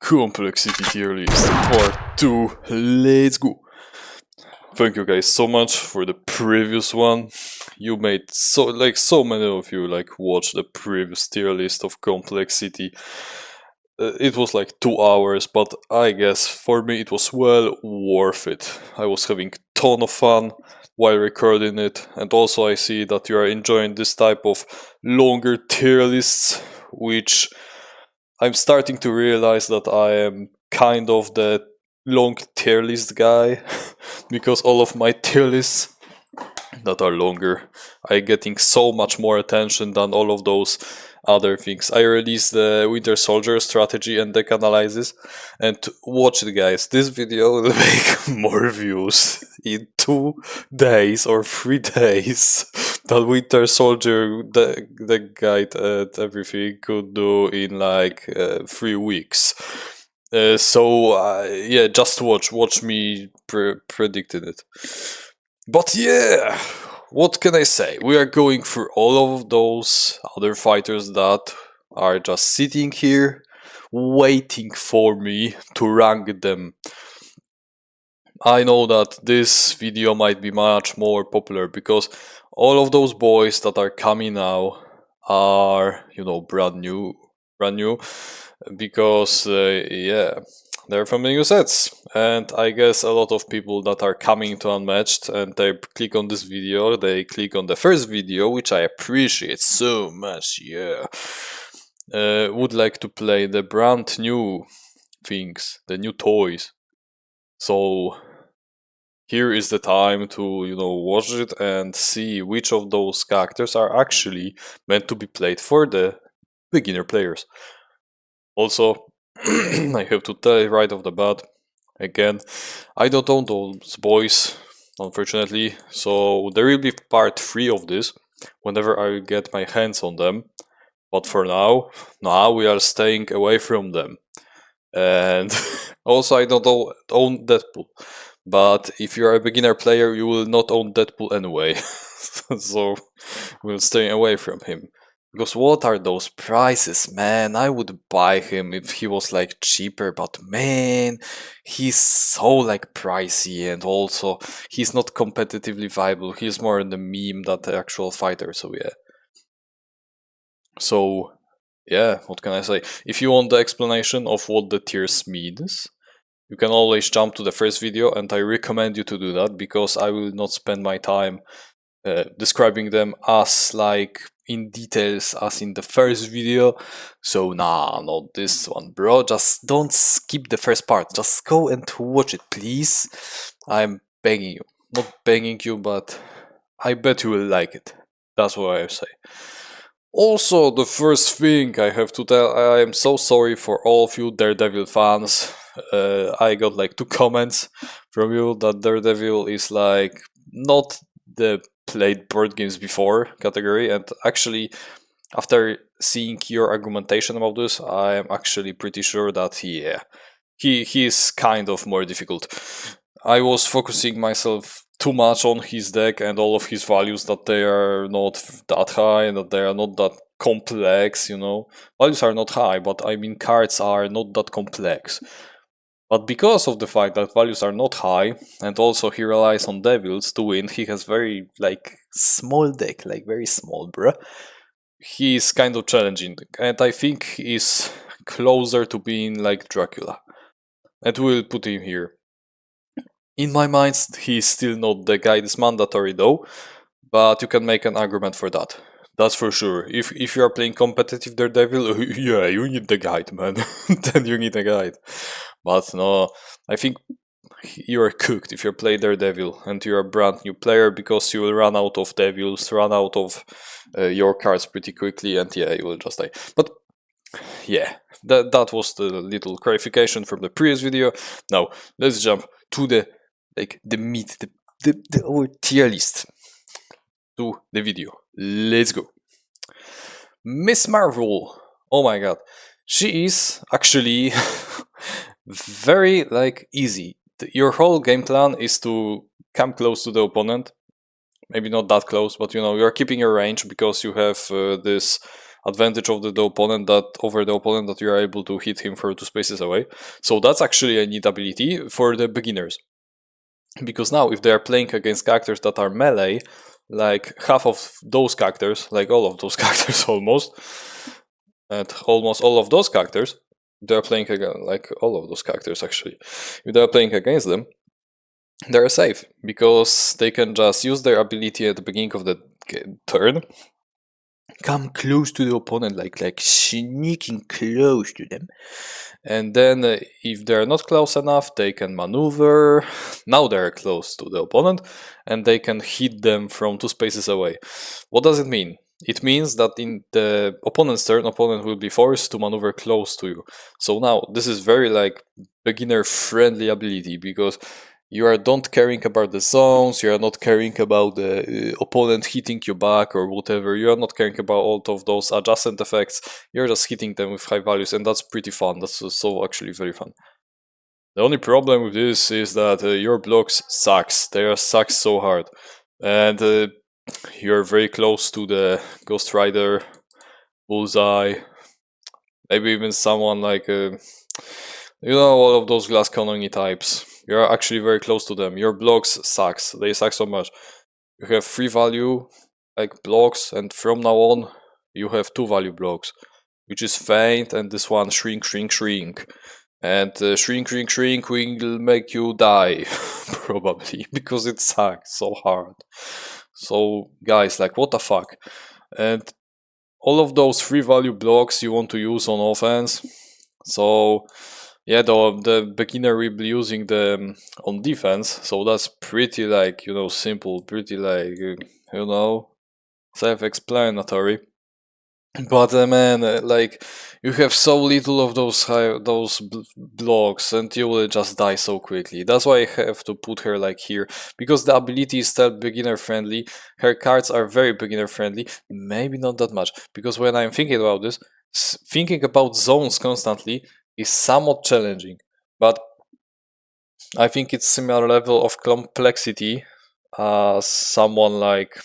Complexity tier list part 2. Let's go. Thank you guys so much for the previous one. You made so many of you watch the previous tier list of complexity. It was like 2 hours, but I guess for me it was well worth it. I was having ton of fun while recording it, and also I see that you are enjoying this type of longer tier lists, which I'm starting to realize that I am kind of the long tier list guy because all of my tier lists that are longer are getting so much more attention than all of those other things. I released the Winter Soldier strategy and deck analysis, and watch it guys, this video will make more views in 2 days or 3 days than Winter Soldier the guide and everything could do in 3 weeks. Yeah, just watch me predicting it. But yeah, what can I say? We are going through all of those other fighters that are just sitting here waiting for me to rank them. I know that this video might be much more popular because all of those boys that are coming now are, brand new, because yeah, they're from the new sets, and I guess a lot of people that are coming to Unmatched and they click on this video, they click on the first video, which I appreciate so much, yeah, would like to play the brand new things, the new toys. So here is the time to, watch it and see which of those characters are actually meant to be played for the beginner players. Also, I have to tell you right off the bat, again, I don't own those boys, unfortunately, so there will be part 3 of this, whenever I get my hands on them, but for now we are staying away from them. And also I don't own Deadpool, but if you are a beginner player you will not own Deadpool anyway, so we'll stay away from him. Because what are those prices, man? I would buy him if he was cheaper, but man, he's so pricey, and also he's not competitively viable. He's more in the meme than the actual fighter, so yeah. So yeah, what can I say? If you want the explanation of what the tiers means, you can always jump to the first video, and I recommend you to do that because I will not spend my time describing them as in details as in the first video. So nah, not this one, bro. Just don't skip the first part, just go and watch it, please. I'm begging you, not begging you, but I bet you will like it. That's what I say. Also, the first thing I have to tell, I am so sorry for all of you Daredevil fans. I got 2 comments from you that Daredevil is not the played board games before category, and actually after seeing your argumentation about this, I am actually pretty sure that yeah, he is kind of more difficult. I was focusing myself too much on his deck and all of his values, that they are not that high and that they are not that complex, values are not high, but I mean cards are not that complex. But because of the fact that values are not high, and also he relies on devils to win, he has very small deck, very small, bruh. He's kind of challenging, and I think he's closer to being like Dracula. And we'll put him here. In my mind, he's still not the guide is mandatory though, but you can make an argument for that. That's for sure. If you are playing competitive Daredevil, yeah, you need the guide, man. Then you need a guide. But no, I think you are cooked if you play Daredevil and you're a brand new player, because you will run out of devils, run out of your cards pretty quickly, and yeah, you will just die. But yeah, that was the little clarification from the previous video. Now let's jump to the meat, our tier list, to the video. Let's go. Miss Marvel. Oh my god, she is actually very easy. Your whole game plan is to come close to the opponent. Maybe not that close, but you're keeping your range because you have this advantage over the opponent that you are able to hit him for 2 spaces away. So that's actually a neat ability for the beginners. Because now if they are playing against characters that are melee, like half of those characters, like all of those characters almost, and almost all of those characters, they're playing against, like all of those characters actually, if they're playing against them, they're safe, because they can just use their ability at the beginning of the turn, come close to the opponent, like sneaking close to them, and then if they're not close enough, they can maneuver. Now they're close to the opponent, and they can hit them from 2 spaces away. What does it mean? It means that in the opponent's turn, opponent will be forced to maneuver close to you. So now this is very like beginner friendly ability, because you are not caring about the zones, you are not caring about the opponent hitting you back or whatever, you are not caring about all of those adjacent effects, you're just hitting them with high values, and that's pretty fun. That's so actually very fun. The only problem with this is that your blocks sucks, they are sucks so hard, and you're very close to the Ghost Rider, Bullseye, maybe even someone like all of those glass cannon types. You're actually very close to them. Your blocks sucks. They suck so much. You have 3 value like blocks, and from now on you have 2 value blocks, which is faint, and this one shrink. And shrink will make you die probably, because it sucks so hard. So guys, like what the fuck? And all of those 3 value blocks you want to use on offense. So yeah, the beginner will be using them on defense, so that's pretty like, simple, pretty like, self-explanatory. But man, like, you have so little of those blocks, and you will just die so quickly. That's why I have to put her like here, because the ability is still beginner friendly. Her cards are very beginner friendly, maybe not that much, because when I'm thinking about this, thinking about zones constantly is somewhat challenging, but I think it's similar level of complexity as someone like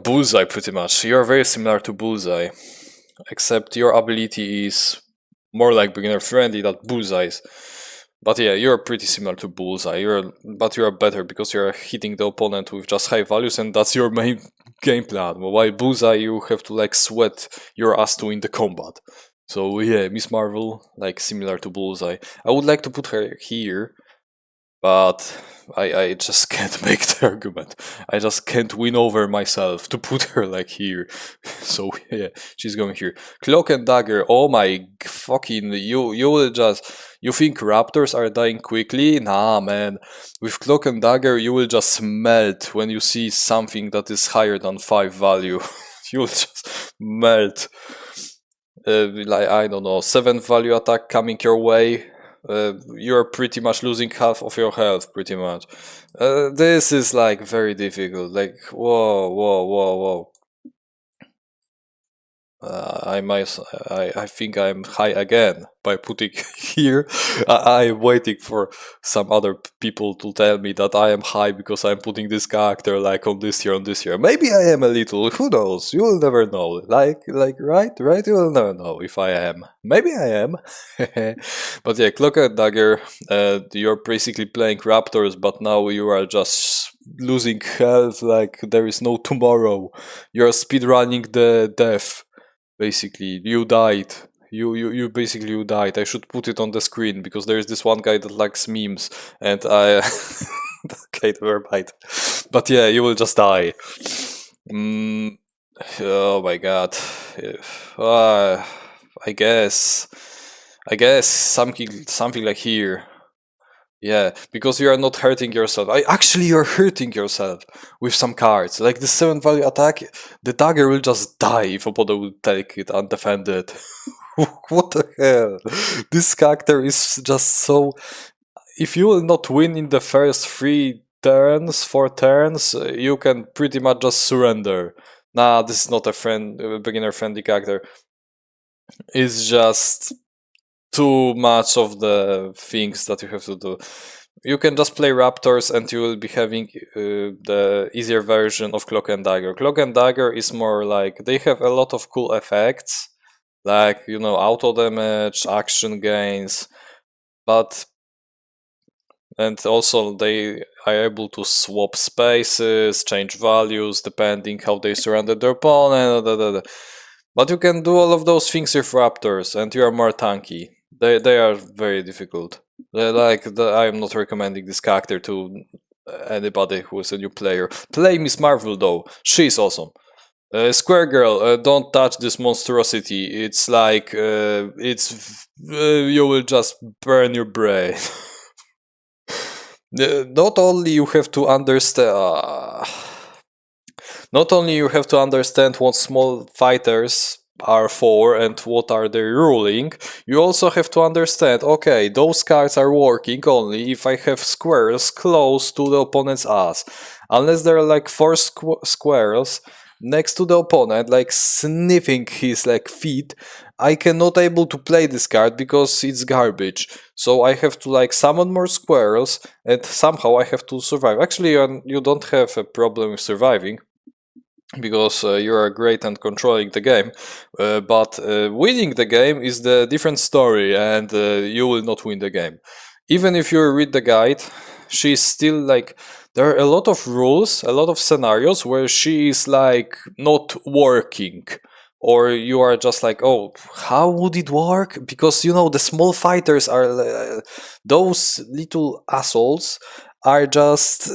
Bullseye. Pretty much, you're very similar to Bullseye, except your ability is more like beginner friendly than Bullseye's. But yeah, you're pretty similar to Bullseye. But you're better because you're hitting the opponent with just high values, and that's your main game plan. While Bullseye, you have to like sweat your ass to win the combat. So yeah, Miss Marvel, like similar to Bullseye. I would like to put her here, but I just can't make the argument. I just can't win over myself to put her like here. So yeah, she's going here. Cloak and Dagger. Oh my fucking! You will just. You think raptors are dying quickly? Nah, man. With Cloak and Dagger, you will just melt when you see something that is higher than 5 value. You will just melt. Like, I don't know, 7 value attack coming your way. You're pretty much losing half of your health, pretty much. This is like very difficult. Like, whoa. I think I'm high again by putting here. I'm waiting for some other people to tell me that I am high because I'm putting this character like on this year. Maybe I am a little. Who knows? You will never know. Like right? You will never know if I am. Maybe I am. But yeah, Cloak and Dagger. You're basically playing Raptors, but now you are just losing health like there is no tomorrow. You're speedrunning the death. Basically, you died. You basically died. I should put it on the screen because there is this one guy that likes memes, and I. Okay, never mind. But yeah, you will just die. Oh my god. I guess something like here. Yeah, because you are not hurting yourself. Actually, you're hurting yourself with some cards. Like the 7 value attack, the dagger will just die if opponent will take it undefended. What the hell? This character is just so... If you will not win in the first 4 turns, you can pretty much just surrender. Nah, this is not a beginner-friendly character. It's just too much of the things that you have to do. you can just play Raptors and you will be having the easier version of Cloak and Dagger. Cloak and Dagger is more like, they have a lot of cool effects, like, you know, auto damage, action gains, but and also they are able to swap spaces, change values depending how they surrounded their opponent. But you can do all of those things with Raptors, and you are more tanky. They are very difficult. I'm not recommending this character to anybody who is a new player. Play Miss Marvel though; she's awesome. Squirrel Girl, don't touch this monstrosity. It's like you will just burn your brain. Not only you have to understand. Not only you have to understand what small fighters are for and what are they ruling, you also have to understand, okay, those cards are working only if I have squirrels close to the opponent's ass. Unless there are like 4 squirrels next to the opponent, like sniffing his like feet, I cannot able to play this card because it's garbage. So I have to like summon more squirrels and somehow I have to survive. Actually, you don't have a problem with surviving, because you are great and controlling the game, but winning the game is the different story, and you will not win the game. Even if you read the guide, she's still like, there are a lot of rules, a lot of scenarios where she is like not working, or you are just like, oh, how would it work? Because you know the small fighters are those little assholes are just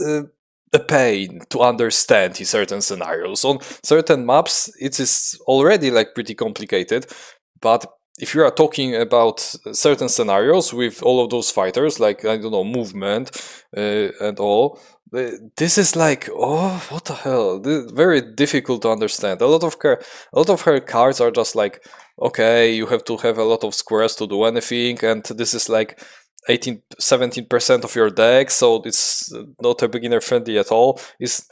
a pain to understand in certain scenarios. On certain maps, it is already like pretty complicated, but if you are talking about certain scenarios with all of those fighters, like, I don't know, movement and all, this is like, oh, what the hell? This is very difficult to understand. A lot of her cards are just like, okay, you have to have a lot of squares to do anything, and this is like 17% of your deck, so it's not a beginner friendly at all. It's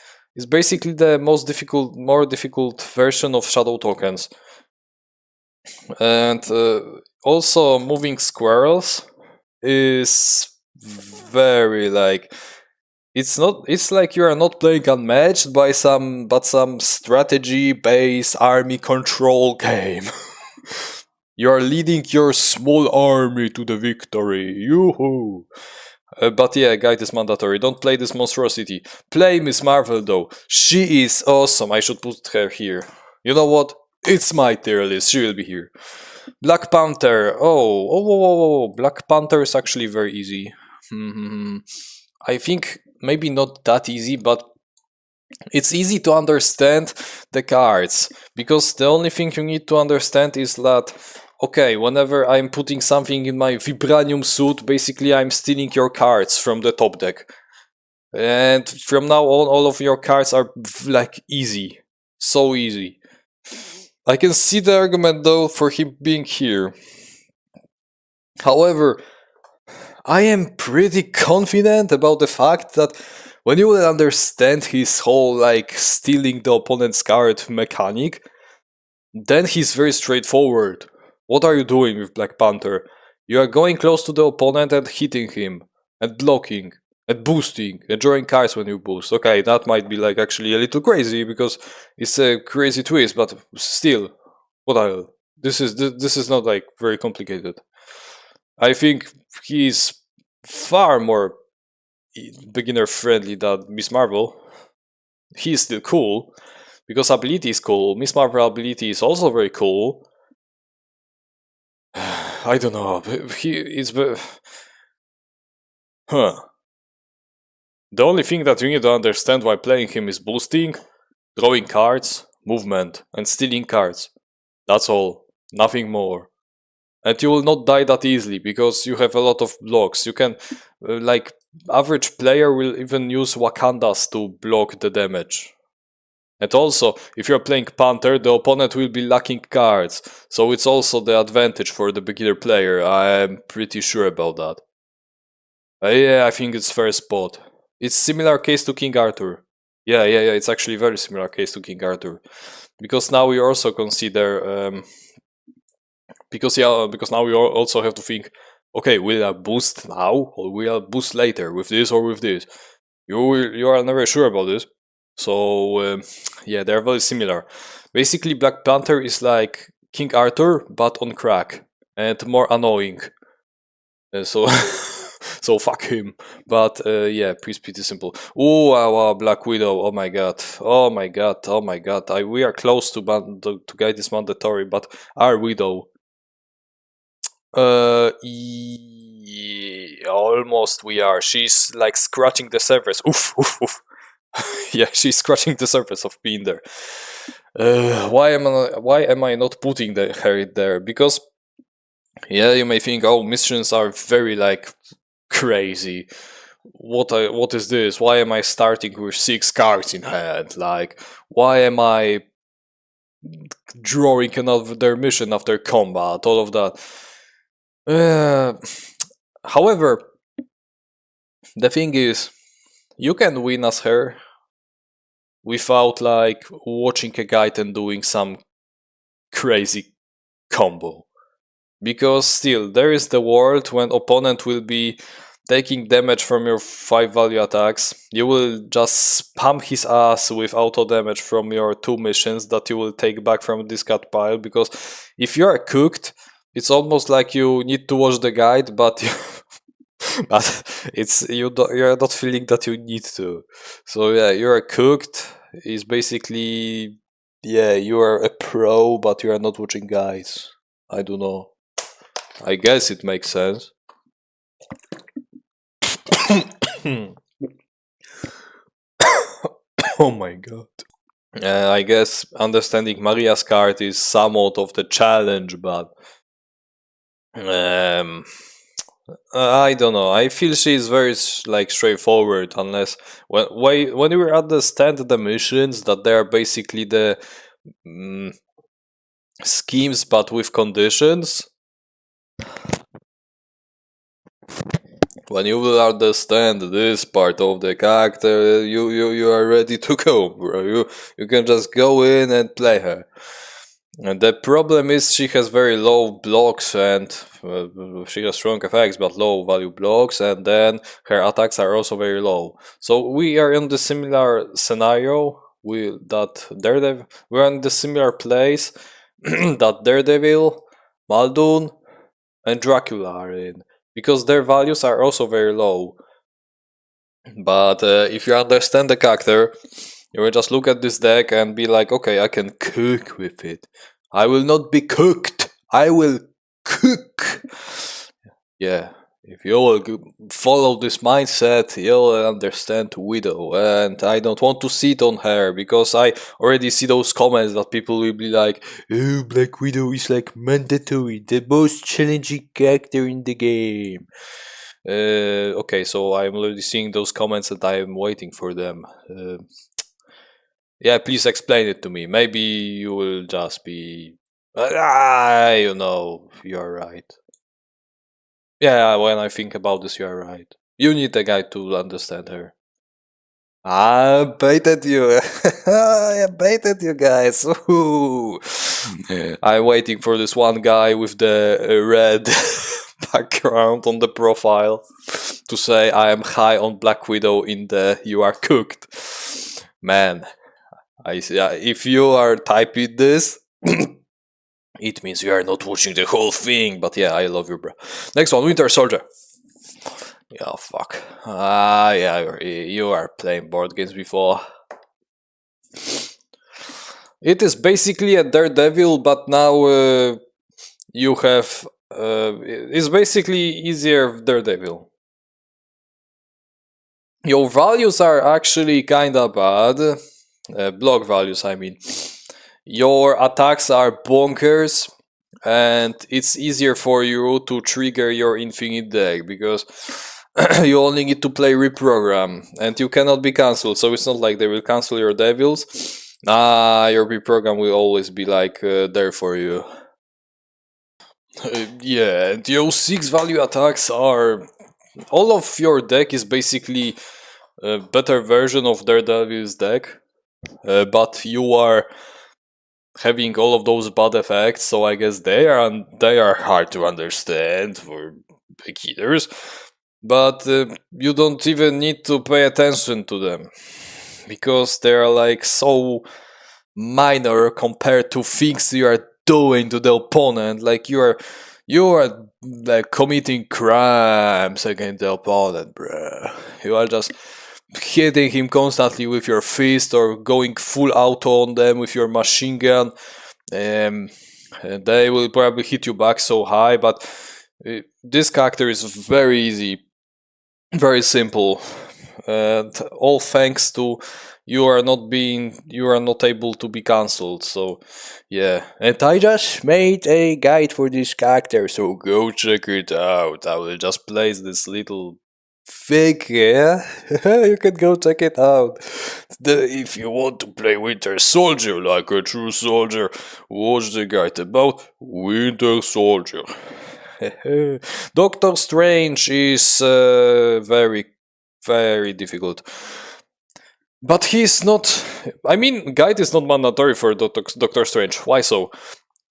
basically the more difficult version of shadow tokens. And also moving squirrels is very like, it's like you are not playing Unmatched by some strategy based army control game. You are leading your small army to the victory. Yoo-hoo! But yeah, guide is mandatory. Don't play this monstrosity. Play Miss Marvel though. She is awesome. I should put her here. You know what? It's my tier list. She will be here. Black Panther. Oh. Black Panther is actually very easy. I think maybe not that easy, but it's easy to understand the cards, because the only thing you need to understand is that, okay, whenever I'm putting something in my Vibranium suit, basically I'm stealing your cards from the top deck. And from now on, all of your cards are like easy. So easy. I can see the argument though for him being here. However, I am pretty confident about the fact that when you will understand his whole like stealing the opponent's card mechanic, then he's very straightforward. What are you doing with Black Panther? You are going close to the opponent and hitting him, and blocking, and boosting, and drawing cards when you boost. Okay, that might be like actually a little crazy because it's a crazy twist, but still, what the hell? This is not like very complicated. I think he's far more beginner friendly than Miss Marvel. He's still cool because ability is cool. Miss Marvel ability is also very cool. I don't know. He is. Huh. The only thing that you need to understand while playing him is boosting, drawing cards, movement, and stealing cards. That's all. Nothing more. And you will not die that easily because you have a lot of blocks. You can, like, average player will even use Wakandas to block the damage. And also, if you're playing Panther, the opponent will be lacking cards, so it's also the advantage for the beginner player. I'm pretty sure about that. Yeah, I think it's fair spot. It's similar case to King Arthur. Yeah, it's actually very similar case to King Arthur. Because now we also consider... because now we also have to think, Okay, will I boost now or will I boost later with this or with this? You are never sure about this. So yeah, they're very similar. Basically, Black Panther is like King Arthur but on crack and more annoying. So so fuck him. But yeah, pretty simple. Oh, wow, Black Widow. Oh my god. Oh my god. Oh my god. We are close to get this mandatory, but our Widow. Almost we are. She's like scratching the surface. Oof, oof, oof. Yeah, she's scratching the surface of being there. Why am I not putting her there? Because yeah, you may think, oh, missions are very like crazy. What is this? Why am I starting with 6 cards in hand? Like, why am I drawing another mission after combat? All of that. However, the thing is, you can win as her without like watching a guide and doing some crazy combo. Because still, there is the world when opponent will be taking damage from your 5 value attacks. You will just spam his ass with auto damage from your 2 missions that you will take back from discard pile. Because if you are cooked, it's almost like you need to watch the guide, but but you're not feeling that you need to. So yeah, you are cooked. Is basically, yeah, you are a pro, but you are not watching guides. I don't know. I guess it makes sense. Oh my god. I guess understanding Maria's card is somewhat of the challenge, but I don't know. I feel she's very like straightforward, unless when you understand the missions that they are basically the schemes but with conditions. When you will understand this part of the character, you are ready to go, bro. You can just go in and play her. And the problem is she has very low blocks and she has strong effects but low value blocks, and then her attacks are also very low. So we are in the similar scenario that Daredevil. We're in the similar place that Daredevil, Muldoon, and Dracula are in, because their values are also very low. But if you understand the character, you will just look at this deck and be like, okay, I can cook with it. I will not be cooked. I will cook. Yeah, if you will follow this mindset, you'll understand Widow. And I don't want to sit on her, because I already see those comments that people will be like, oh, Black Widow is like mandatory, the most challenging character in the game. Okay, so I'm already seeing those comments and I'm waiting for them. Yeah, please explain it to me. Maybe you will just be, you know, you're right. Yeah, when I think about this, you're right. You need a guy to understand her. I baited you. I baited you guys. Ooh. I'm waiting for this one guy with the red background on the profile to say I am high on Black Widow in the you are cooked. Man, I see. If you are typing this, it means you are not watching the whole thing. But yeah, I love you, bro. Next one, Winter Soldier. Yeah, fuck. Yeah, you are playing board games before. It is basically a Daredevil, but now you have. It's basically easier Daredevil. Your values are actually kinda bad. Block values, I mean. Your attacks are bonkers, and it's easier for you to trigger your infinite deck, because you only need to play reprogram, and you cannot be cancelled, so it's not like they will cancel your devils. Your reprogram will always be like there for you. Yeah, and your 6 value attacks are... all of your deck is basically a better version of Daredevil's deck, but you are having all of those bad effects, so I guess they are hard to understand. big hitters, but you don't even need to pay attention to them because they are like so minor compared to things you are doing to the opponent. Like you are like committing crimes against the opponent, bruh. You are just hitting him constantly with your fist or going full auto on them with your machine gun. They will probably hit you back so high, but this character is very easy, very simple, and all thanks to you are not able to be cancelled. So yeah, and I just made a guide for this character, so go check it out. I will just place this little fig here. You can go check it out. If you want to play Winter Soldier like a true soldier, watch the guide about Winter Soldier. Doctor Strange is very, very difficult. But he's not. I mean, guide is not mandatory for Doctor Strange. Why so?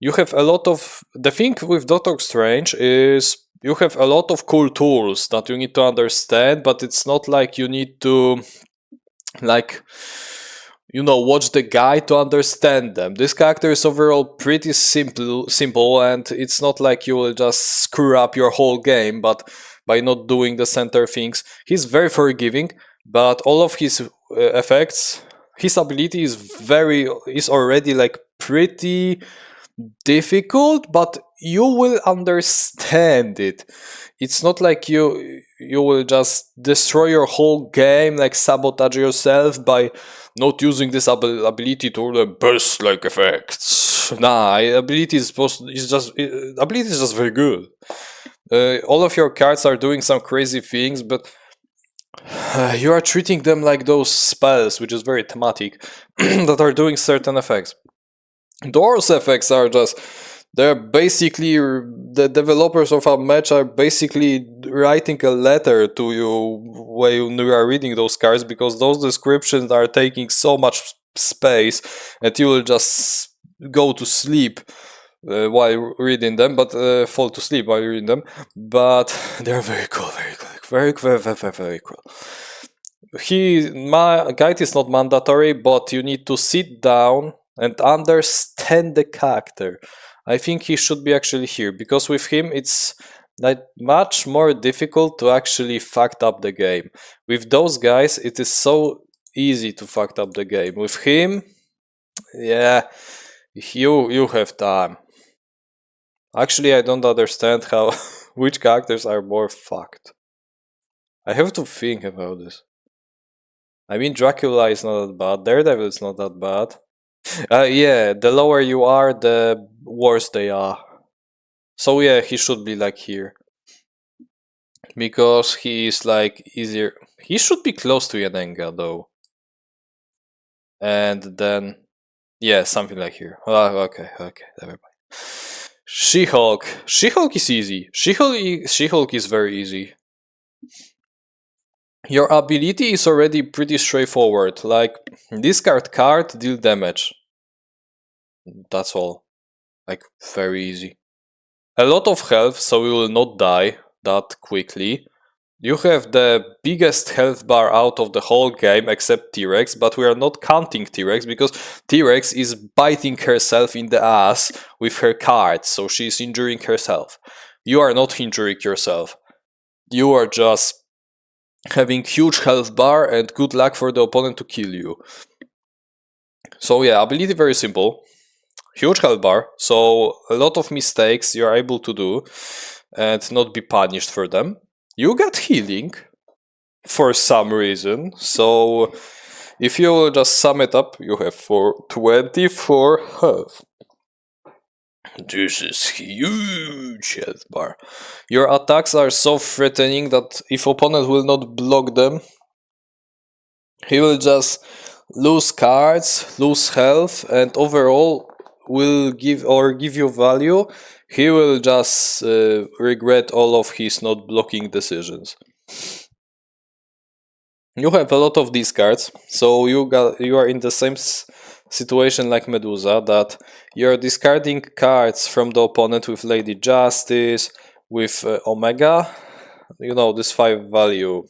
You have a lot of. The thing with Doctor Strange is you have a lot of cool tools that you need to understand, but it's not like you need to, like, watch the guide to understand them. This character is overall pretty simple, and it's not like you will just screw up your whole game, but by not doing the center things. He's very forgiving, but all of his effects, his ability is already like pretty difficult, but you will understand it. It's not like you will just destroy your whole game, like sabotage yourself by not using this ability to the burst like effects. Nah, ability is just very good. All of your cards are doing some crazy things, but you are treating them like those spells, which is very thematic, that are doing certain effects. Those effects are just, they're basically, the developers of Unmatched are basically writing a letter to you when you are reading those cards, because those descriptions are taking so much space and you will just go to sleep while reading them, but fall to sleep while reading them. But they're very cool, very cool. My guide is not mandatory, but you need to sit down and understand the character. I think he should be actually here, because with him it's like much more difficult to actually fuck up the game. With those guys, it is so easy to fuck up the game. With him, yeah, you have time. Actually, I don't understand how which characters are more fucked. I have to think about this. I mean, Dracula is not that bad. Daredevil is not that bad. Yeah, the lower you are, the worse they are. So yeah, he should be like here. Because he is like easier. He should be close to Yennefer though. And then, yeah, something like here. Okay, never mind. She-Hulk. She-Hulk is easy. She-Hulk is very easy. Your ability is already pretty straightforward. Like, discard card, deal damage. That's all. Like, very easy. A lot of health, so you will not die that quickly. You have the biggest health bar out of the whole game, except T-Rex, but we are not counting T-Rex because T-Rex is biting herself in the ass with her cards, so she's injuring herself. You are not injuring yourself. You are just having huge health bar and good luck for the opponent to kill you. So yeah, ability very simple. Huge health bar, so a lot of mistakes you are able to do and not be punished for them. You get healing for some reason, so if you just sum it up, you have 24 health. This is huge health bar. Your attacks are so threatening that if opponent will not block them, he will just lose cards, lose health, and overall will give you value. He will just regret all of his not blocking decisions. You have a lot of these cards, so you are in the same situation like Medusa, that you're discarding cards from the opponent with Lady Justice, with Omega, you know, this 5 value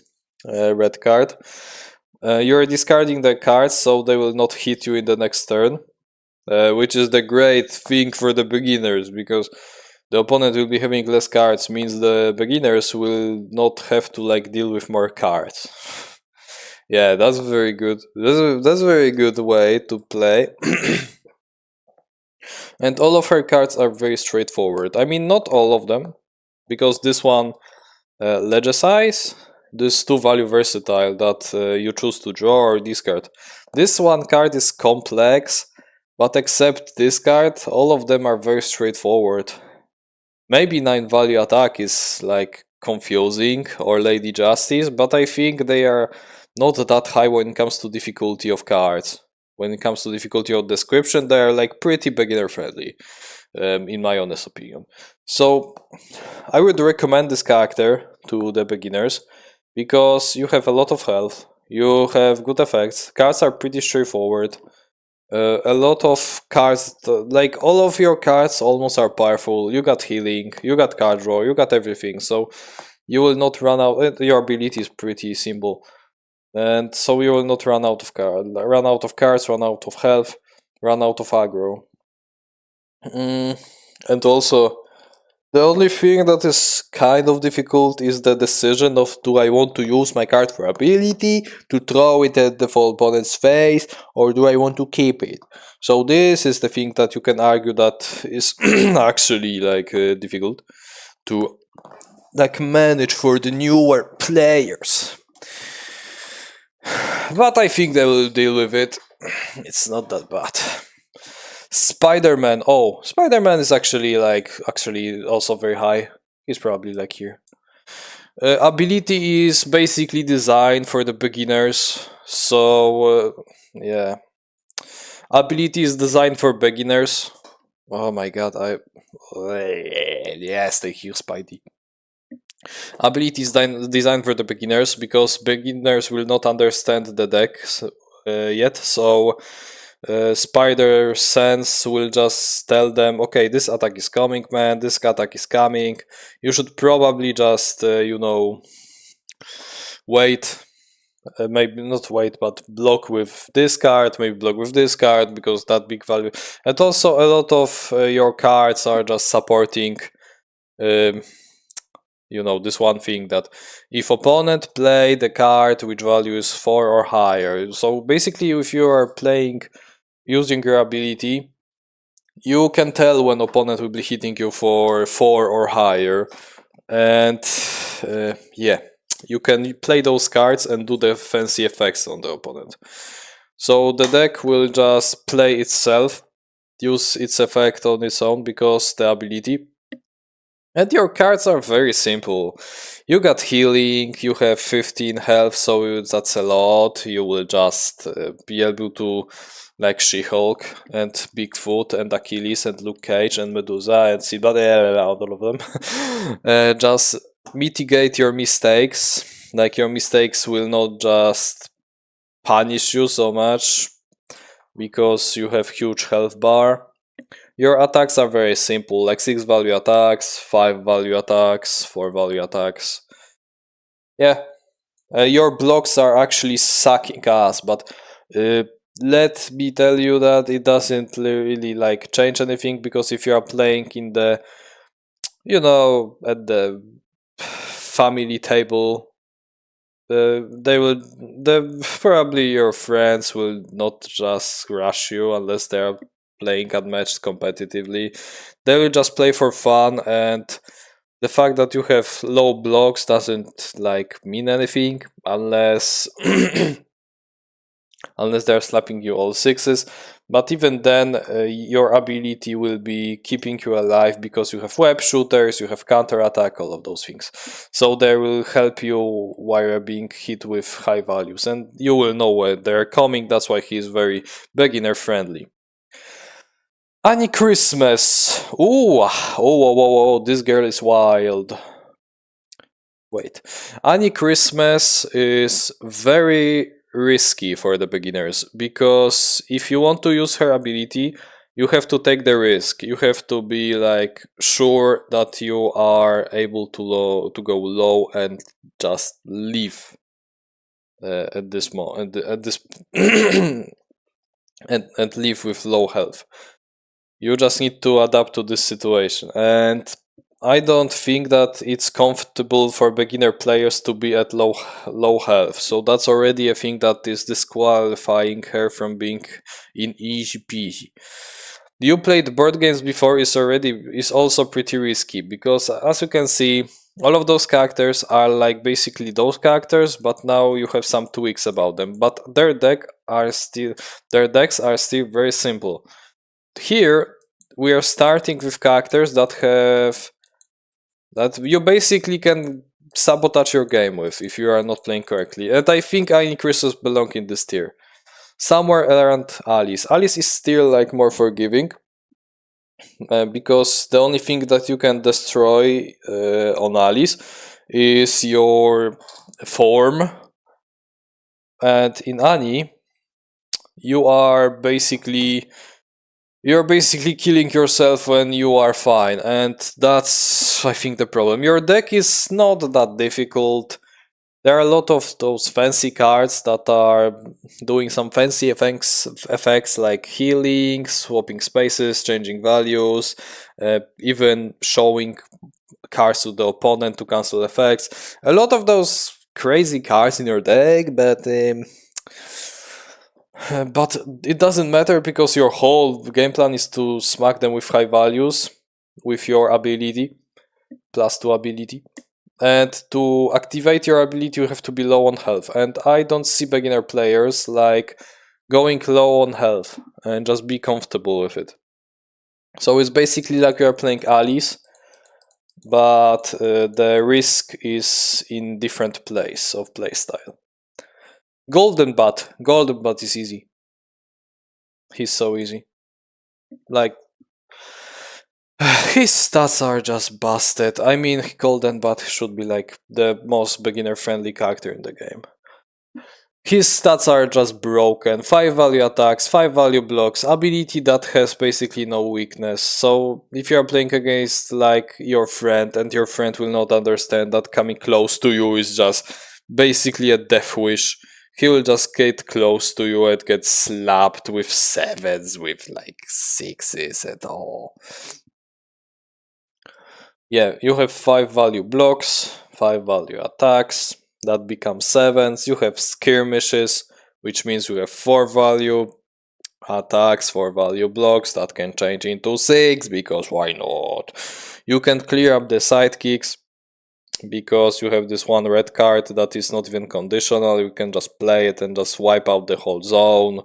red card. You're discarding the cards so they will not hit you in the next turn, which is the great thing for the beginners, because the opponent will be having less cards, means the beginners will not have to like deal with more cards. Yeah, that's very good. That's a very good way to play. And all of her cards are very straightforward. I mean, not all of them, because this one, Legicize, this 2 value versatile that you choose to draw or discard. This one card is complex, but except this card, all of them are very straightforward. Maybe 9 value attack is like confusing, or Lady Justice, but I think they are not that high when it comes to difficulty of cards. When it comes to difficulty of description, they are like pretty beginner friendly, in my honest opinion. So I would recommend this character to the beginners because you have a lot of health, you have good effects, cards are pretty straightforward. A lot of cards, like all of your cards almost are powerful. You got healing, you got card draw, you got everything, so you will not run out. Your ability is pretty simple, and so you will not run out of cards, run out of health, run out of aggro. And also, the only thing that is kind of difficult is the decision of, do I want to use my card for ability to throw it at the opponent's face, or do I want to keep it? So this is the thing that you can argue that is actually like difficult to like manage for the newer players. But I think they will deal with it. It's not that bad. Spiderman. Oh, Spiderman is actually also very high. He's probably like here. Ability is basically designed for the beginners. So yeah, ability is designed for beginners. Oh my god, yes, thank you, Spidey. Ability is designed for the beginners because beginners will not understand the deck yet. So Spider Sense will just tell them, okay, this attack is coming, man, this attack is coming. You should probably just, wait. Maybe not wait, but block with this card, maybe block with this card, because that big value. And also a lot of your cards are just supporting, this one thing, that if opponent play the card which value is 4 or higher. So basically, if you are playing using your ability, you can tell when opponent will be hitting you for 4 or higher, and yeah, you can play those cards and do the fancy effects on the opponent. So the deck will just play itself, use its effect on its own because the ability. And your cards are very simple. You got healing, you have 15 health, so that's a lot. You will just be able to, like She-Hulk and Bigfoot and Achilles and Luke Cage and Medusa and all of them. Just mitigate your mistakes. Like, your mistakes will not just punish you so much because you have huge health bar. Your attacks are very simple, like 6 value attacks, 5 value attacks, 4 value attacks. Yeah, your blocks are actually sucking ass, but let me tell you that it doesn't really like change anything, because if you are playing in the, at the family table, probably your friends will not just rush you unless they are playing unmatched competitively. They will just play for fun, and the fact that you have low blocks doesn't like mean anything unless unless they're slapping you all sixes. But even then, your ability will be keeping you alive because you have web shooters, you have counter attack, all of those things. So they will help you while you're being hit with high values, and you will know when they're coming. That's why he is very beginner friendly. Annie Christmas. Oh, this girl is wild. Wait. Annie Christmas is very risky for the beginners, because if you want to use her ability, you have to take the risk. You have to be like sure that you are able to go low and just leave at this moment, at this and leave with low health. You just need to adapt to this situation, and I don't think that it's comfortable for beginner players to be at low health. So that's already a thing that is disqualifying her from being in easy peasy. You played board games before is also pretty risky, because as you can see, all of those characters are like basically those characters, but now you have some tweaks about them. But their decks are still very simple. Here we are starting with characters that you basically can sabotage your game with if you are not playing correctly. And I think Christos belong in this tier. Somewhere around Alice. Alice is still like more forgiving, because the only thing that you can destroy on Alice is your form. And in Annie, you're basically killing yourself when you are fine, and that's, I think, the problem. Your deck is not that difficult. There are a lot of those fancy cards that are doing some fancy effects like healing, swapping spaces, changing values, even showing cards to the opponent to cancel effects. A lot of those crazy cards in your deck, but it doesn't matter, because your whole game plan is to smack them with high values with your ability, +2 ability. And to activate your ability, you have to be low on health. And I don't see beginner players like going low on health and just be comfortable with it. So it's basically like you are playing Alice, but the risk is in different place of playstyle. Golden Bat is easy. He's so easy. Like, his stats are just busted. I mean, Golden Bat should be like the most beginner friendly character in the game. His stats are just broken. 5 value attacks, 5 value blocks, ability that has basically no weakness. So if you are playing against like your friend, and your friend will not understand that coming close to you is just basically a death wish, he will just get close to you and get slapped with 7s, with like 6s and all. Yeah, you have 5 value blocks, 5 value attacks, that becomes 7s. You have skirmishes, which means you have 4 value attacks, 4 value blocks, that can change into 6, because why not? You can clear up the sidekicks, because you have this one red card that is not even conditional. You can just play it and just wipe out the whole zone,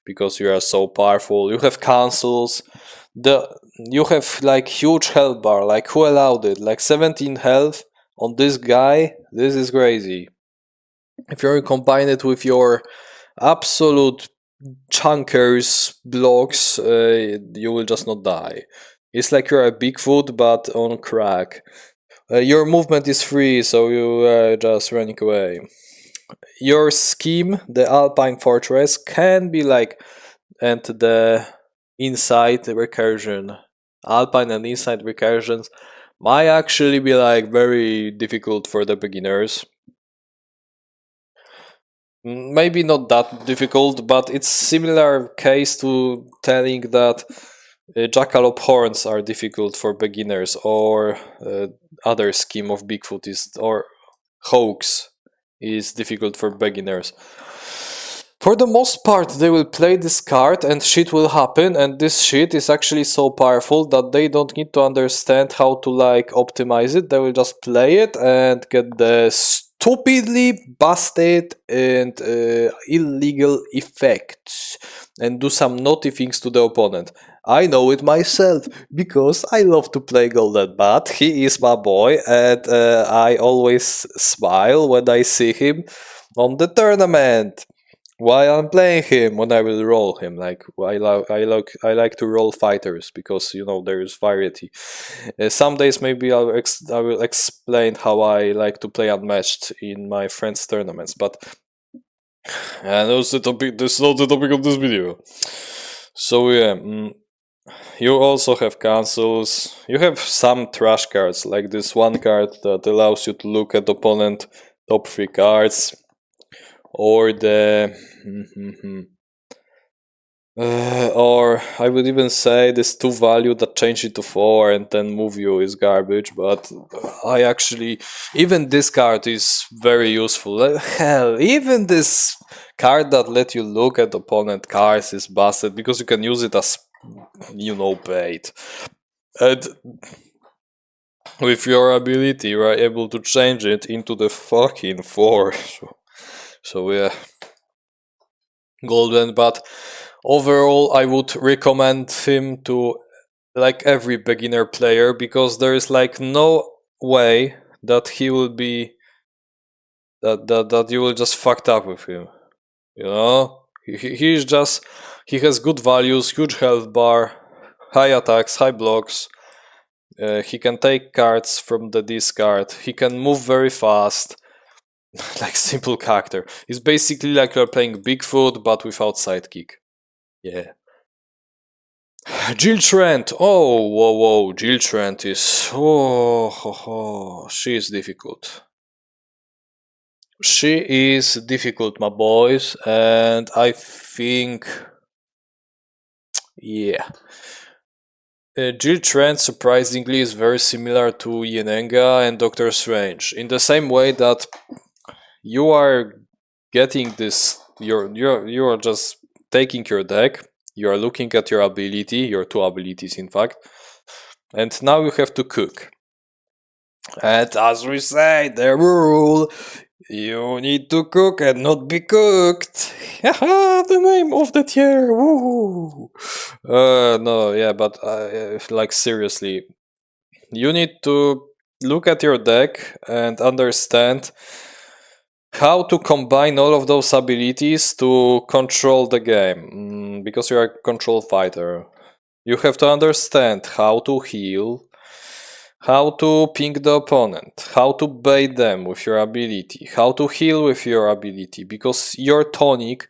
because you are so powerful. You have cancels. You have like huge health bar. Like, who allowed it? Like 17 health on this guy. This is crazy. If you combine it with your absolute chunkers blocks, you will just not die. It's like you're a Bigfoot but on crack. Your movement is free, so you just running away. Your scheme, the Alpine Fortress, can be like, and the inside recursion, Alpine and inside recursions might actually be like very difficult for the beginners. Maybe not that difficult, but it's similar case to telling that Jackalope horns are difficult for beginners, or other scheme of Bigfoot is, or hoax is difficult for beginners. For the most part, they will play this card and shit will happen, and this shit is actually so powerful that they don't need to understand how to like optimize it. They will just play it and get the stupidly busted and illegal effects and do some naughty things to the opponent. I know it myself, because I love to play Golden Bat. He is my boy, and I always smile when I see him on the tournament while I'm playing him, when I will roll him. Like, I like to roll fighters, because there is variety. Some days maybe I will explain how I like to play unmatched in my friends' tournaments, but that's the topic. That's not the topic of this video. So yeah. You also have cancels. You have some trash cards, like this one card that allows you to look at opponent top 3 cards, or the or I would even say this 2 value that change it to 4 and then move you is garbage, but I actually, even this card is very useful. Hell, even this card that let you look at opponent cards is busted because you can use it as, bait. And with your ability, you are able to change it into the fucking 4. So yeah, golden, but overall I would recommend him to like every beginner player, because there is like no way that he will be that you will just fucked up with him. He's just, he has good values, huge health bar, high attacks, high blocks. He can take cards from the discard. He can move very fast. Like simple character. It's basically like you're playing Bigfoot but without sidekick. Yeah. Jill Trent. Oh, whoa. Jill Trent is, she is difficult. She is difficult, my boys, and I think, yeah. Jill Trent, surprisingly, is very similar to Yennefer and Doctor Strange, in the same way that you are getting this, you are just taking your deck, you are looking at your ability, your 2 abilities in fact, and now you have to cook. And as we say, the rule, you need to cook and not be cooked. Haha, the name of the tier. Woo. No, yeah, but like seriously, you need to look at your deck and understand how to combine all of those abilities to control the game. Because you're a control fighter, you have to understand how to heal, how to ping the opponent, how to bait them with your ability, how to heal with your ability, because your tonic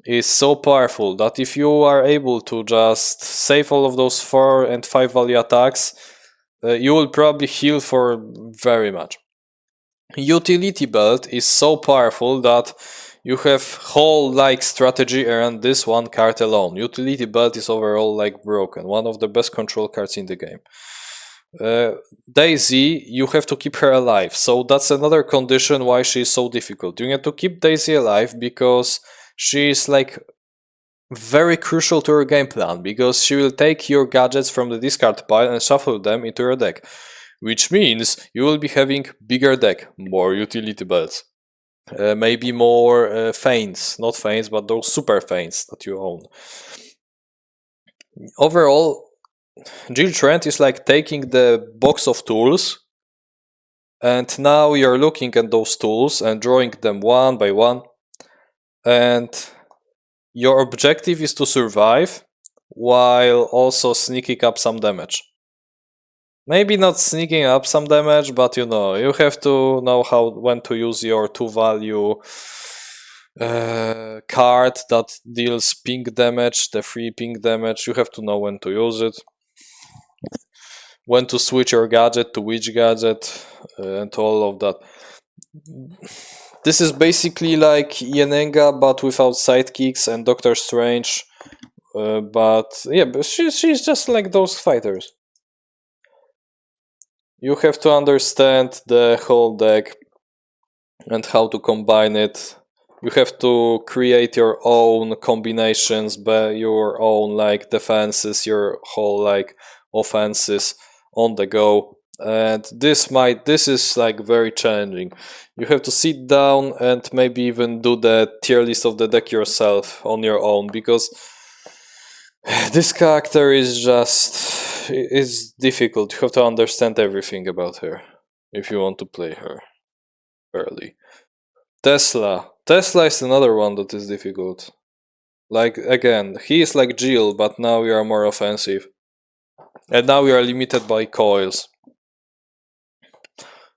is so powerful that if you are able to just save all of those 4 and 5 value attacks, you will probably heal for very much. Utility belt is so powerful that you have whole like strategy around this one card alone. Utility belt is overall like broken, one of the best control cards in the game. Daisy, you have to keep her alive, so that's another condition why she is so difficult. You need to keep Daisy alive because she is like very crucial to your game plan, because she will take your gadgets from the discard pile and shuffle them into your deck, which means you will be having bigger deck, more utility belts, maybe more feints, not feints, but those super feints that you own. Overall, Jill Trent is like taking the box of tools, and now you're looking at those tools and drawing them one by one, and your objective is to survive while also sneaking up some damage. Maybe not sneaking up some damage, but you have to know when to use your 2 value card that deals ping damage, the 3 ping damage. You have to know when to use it, when to switch your gadget to which gadget, and all of that. This is basically like Yennefer but without sidekicks, and Doctor Strange, but yeah, but she's just like those fighters. You have to understand the whole deck and how to combine it. You have to create your own combinations, your own like defenses, your whole like offenses on the go. And this is like very challenging. You have to sit down and maybe even do the tier list of the deck yourself on your own, because this character is difficult. You have to understand everything about her if you want to play her early. Tesla is another one that is difficult. Like, again, he is like Jill, but now we are more offensive. And now we are limited by coils.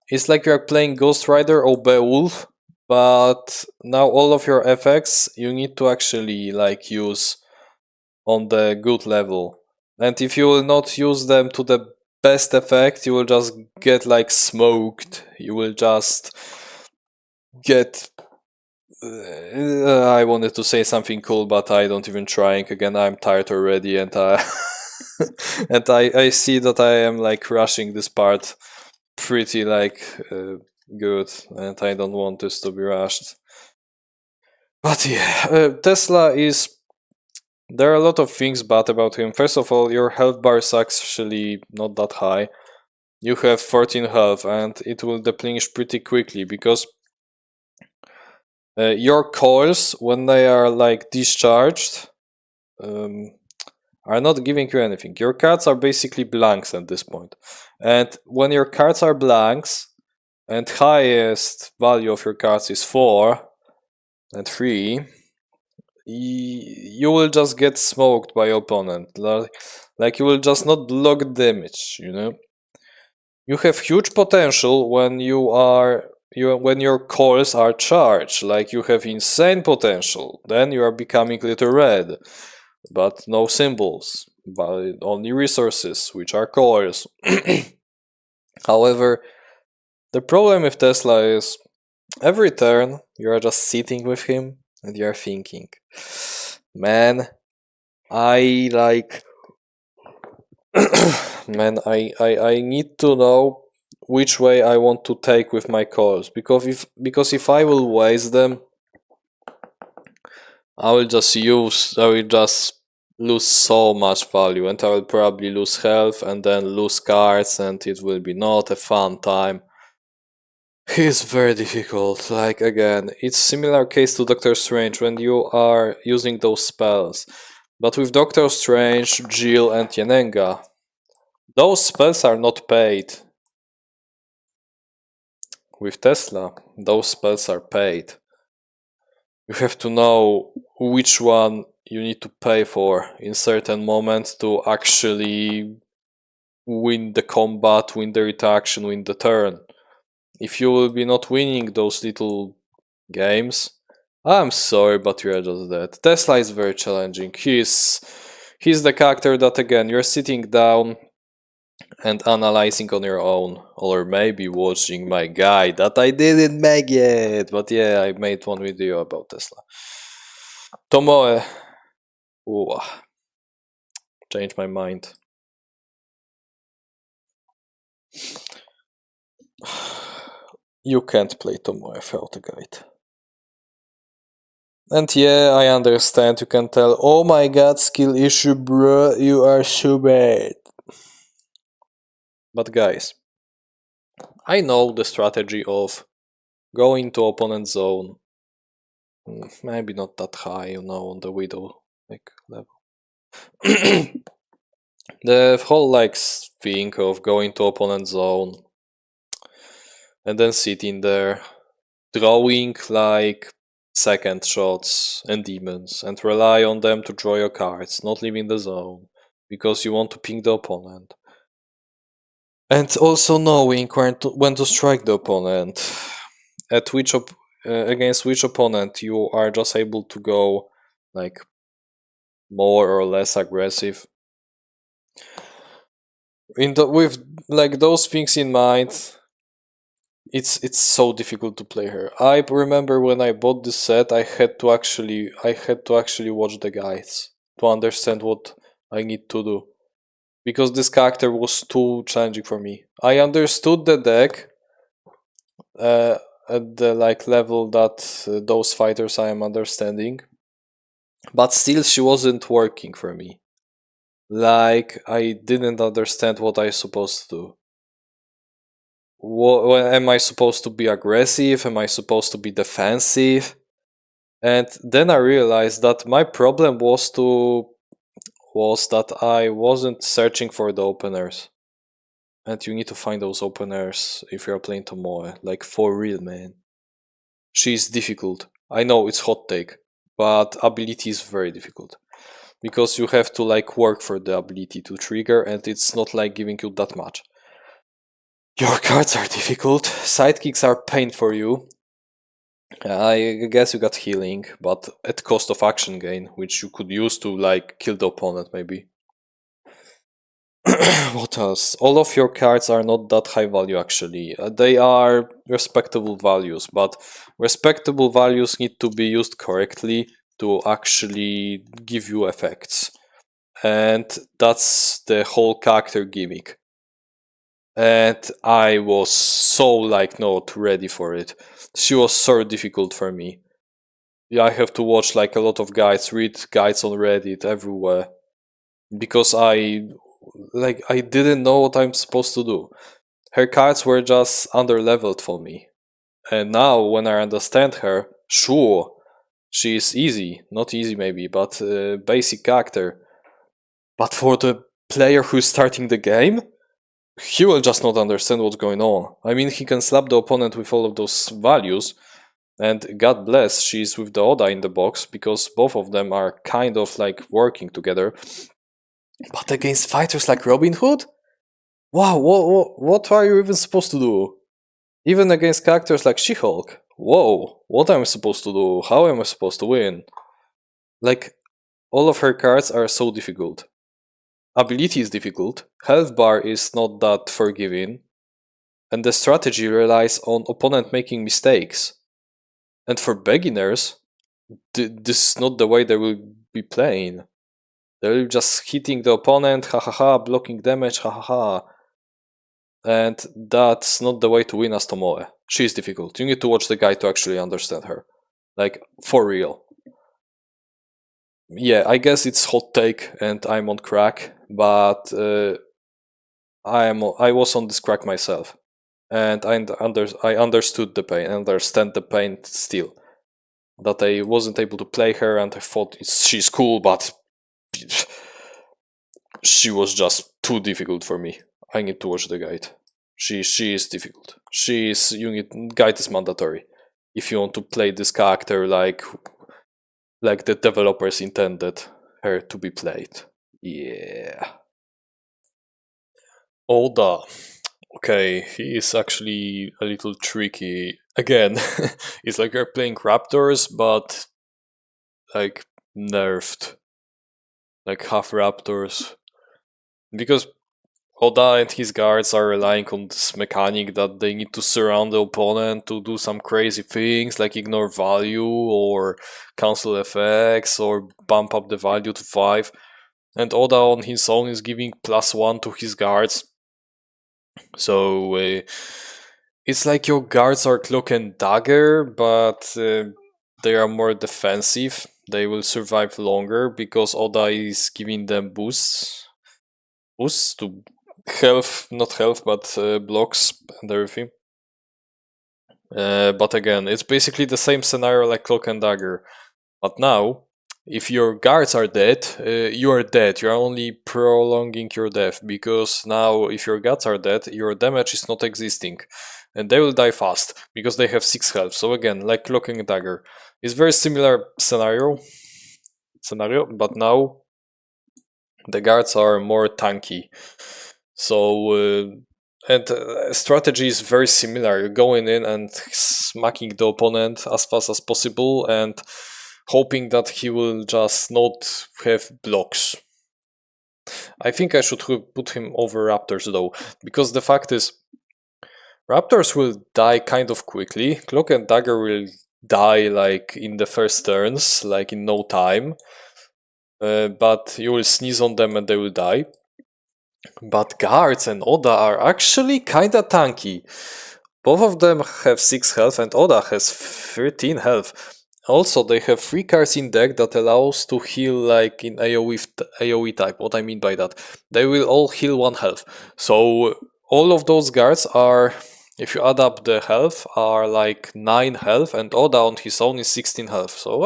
It's like you're playing Ghost Rider or Beowulf, but now all of your effects you need to actually like use on the good level. And if you will not use them to the best effect, you will just get like smoked. You will just get I wanted to say something cool, but I don't even trying. Again, I'm tired already, and and I see that I am like rushing this part pretty like good, and I don't want this to be rushed. But yeah, Tesla is. There are a lot of things bad about him. First of all, your health bar is actually not that high. You have 14 health, and it will deplenish pretty quickly because your cores, when they are like discharged, are not giving you anything. Your cards are basically blanks at this point. And when your cards are blanks, and highest value of your cards is 4 and 3, you will just get smoked by opponent. Like you will just not block damage, you know? You have huge potential when when your cores are charged, like you have insane potential. Then you are becoming little red, but no symbols, but only resources, which are cores. However, the problem with Tesla is every turn you are just sitting with him and you are thinking, man, I like man, I need to know which way I want to take with my cores, because if I will waste them, I will just lose so much value, and I will probably lose health and then lose cards, and it will be not a fun time. It's very difficult. Like again, it's similar case to Doctor Strange when you are using those spells. But with Doctor Strange, Jill and Yenenga, those spells are not paid. With Tesla, those spells are paid. You have to know which one you need to pay for in certain moments to actually win the combat, win the interaction, win the turn. If you will be not winning those little games, I'm sorry, but you are just dead. Tesla is very challenging. He's the character that again you're sitting down and analyzing on your own, or maybe watching my guide that I didn't make yet. But yeah, I made one video about Tesla. Tomoe, ooh, changed my mind. You can't play Tomoe without a guide. And yeah, I understand, you can tell, oh my god, skill issue, bro, you are so bad. But guys, I know the strategy of going to opponent zone. Maybe not that high, you know, on the Widow like level. The whole like thing of going to opponent zone and then sitting there, drawing like second shots and demons, and rely on them to draw your cards, not leaving the zone because you want to ping the opponent. And also knowing when to strike the opponent, at which against which opponent you are just able to go like more or less aggressive. With like those things in mind, it's so difficult to play her. I remember when I bought this set, I had to actually watch the guides to understand what I need to do, because this character was too challenging for me. I understood the deck at the like level that those fighters I am understanding, but still she wasn't working for me. Like I didn't understand what I supposed to do. Am I supposed to be aggressive? Am I supposed to be defensive? And then I realized that my problem was that I wasn't searching for the openers. And you need to find those openers if you're playing Tomoe. Like for real, man. She's difficult. I know it's hot take, but ability is very difficult. Because you have to like work for the ability to trigger, and it's not like giving you that much. Your cards are difficult, sidekicks are pain for you. I guess you got healing, but at cost of action gain, which you could use to like kill the opponent maybe. What else? All of your cards are not that high value actually. They are respectable values, but respectable values need to be used correctly to actually give you effects. And that's the whole character gimmick. And I was so like not ready for it. She was so difficult for me. Yeah, I have to watch like a lot of guides, read guides on Reddit everywhere. Because I didn't know what I'm supposed to do. Her cards were just underleveled for me. And now when I understand her, sure, she is easy. Not easy maybe, but basic character. But for the player who's starting the game, he will just not understand what's going on. I mean, he can slap the opponent with all of those values, and God bless she's with the Oda in the box, because both of them are kind of like working together. But against fighters like Robin Hood? Wow, what are you even supposed to do? Even against characters like She-Hulk? Whoa, what am I supposed to do? How am I supposed to win? Like, all of her cards are so difficult. Ability is difficult, health bar is not that forgiving, and the strategy relies on opponent making mistakes. And for beginners, this is not the way they will be playing. They will just hitting the opponent, hahaha, blocking damage, hahaha. And that's not the way to win as Tomoe. She's difficult. You need to watch the guide to actually understand her. Like, for real. Yeah, I guess it's hot take and I'm on crack, but I was on this crack myself. And I understood the pain, understand the pain still. That I wasn't able to play her and I thought she's cool, but she was just too difficult for me. I need to watch the guide. She is difficult. Guide is mandatory if you want to play this character like the developers intended her to be played. Yeah. Oda. Okay, he is actually a little tricky. Again, it's like you're playing Raptors, but like nerfed. Like half Raptors. Because Oda and his guards are relying on this mechanic that they need to surround the opponent to do some crazy things like ignore value or cancel effects or bump up the value to 5. And Oda on his own is giving +1 to his guards. So it's like your guards are Cloak and Dagger, but they are more defensive. They will survive longer because Oda is giving them boosts to health, not health, but blocks and everything. But again, it's basically the same scenario like Cloak and Dagger. But now, if your guards are dead, you are dead. You are only prolonging your death, because now if your guards are dead, your damage is not existing. And they will die fast, because they have 6 health. So again, like Cloak and Dagger. It's very similar scenario, but now the guards are more tanky. So strategy is very similar. You're going in and smacking the opponent as fast as possible and hoping that he will just not have blocks. I think I should put him over Raptors though, because the fact is, Raptors will die kind of quickly. Cloak and Dagger will die like in the first turns, like in no time. But you will sneeze on them and they will die. But guards and Oda are actually kinda tanky. Both of them have 6 health and Oda has 13 health. Also, they have 3 cards in deck that allows to heal like in AoE type. What I mean by that, they will all heal 1 health. So all of those guards are, if you add up the health, are like 9 health, and Oda on his own is 16 health. So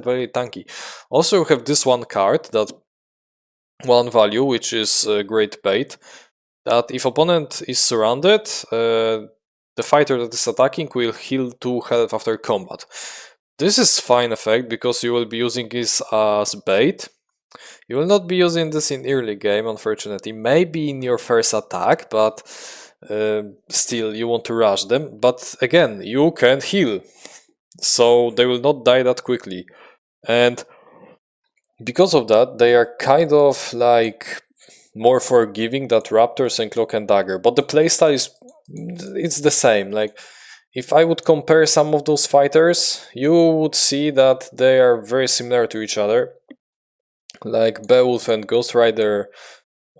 very tanky. Also, you have this one card that 1 value, which is great bait. That if opponent is surrounded, the fighter that is attacking will heal 2 health after combat. This is fine effect because you will be using this as bait. You will not be using this in early game, unfortunately. Maybe in your first attack, but still you want to rush them. But again, you can heal, so they will not die that quickly. And because of that, they are kind of like more forgiving than Raptors and Cloak and Dagger, but the playstyle it's the same. Like, if I would compare some of those fighters, you would see that they are very similar to each other. Like Beowulf and Ghost Rider,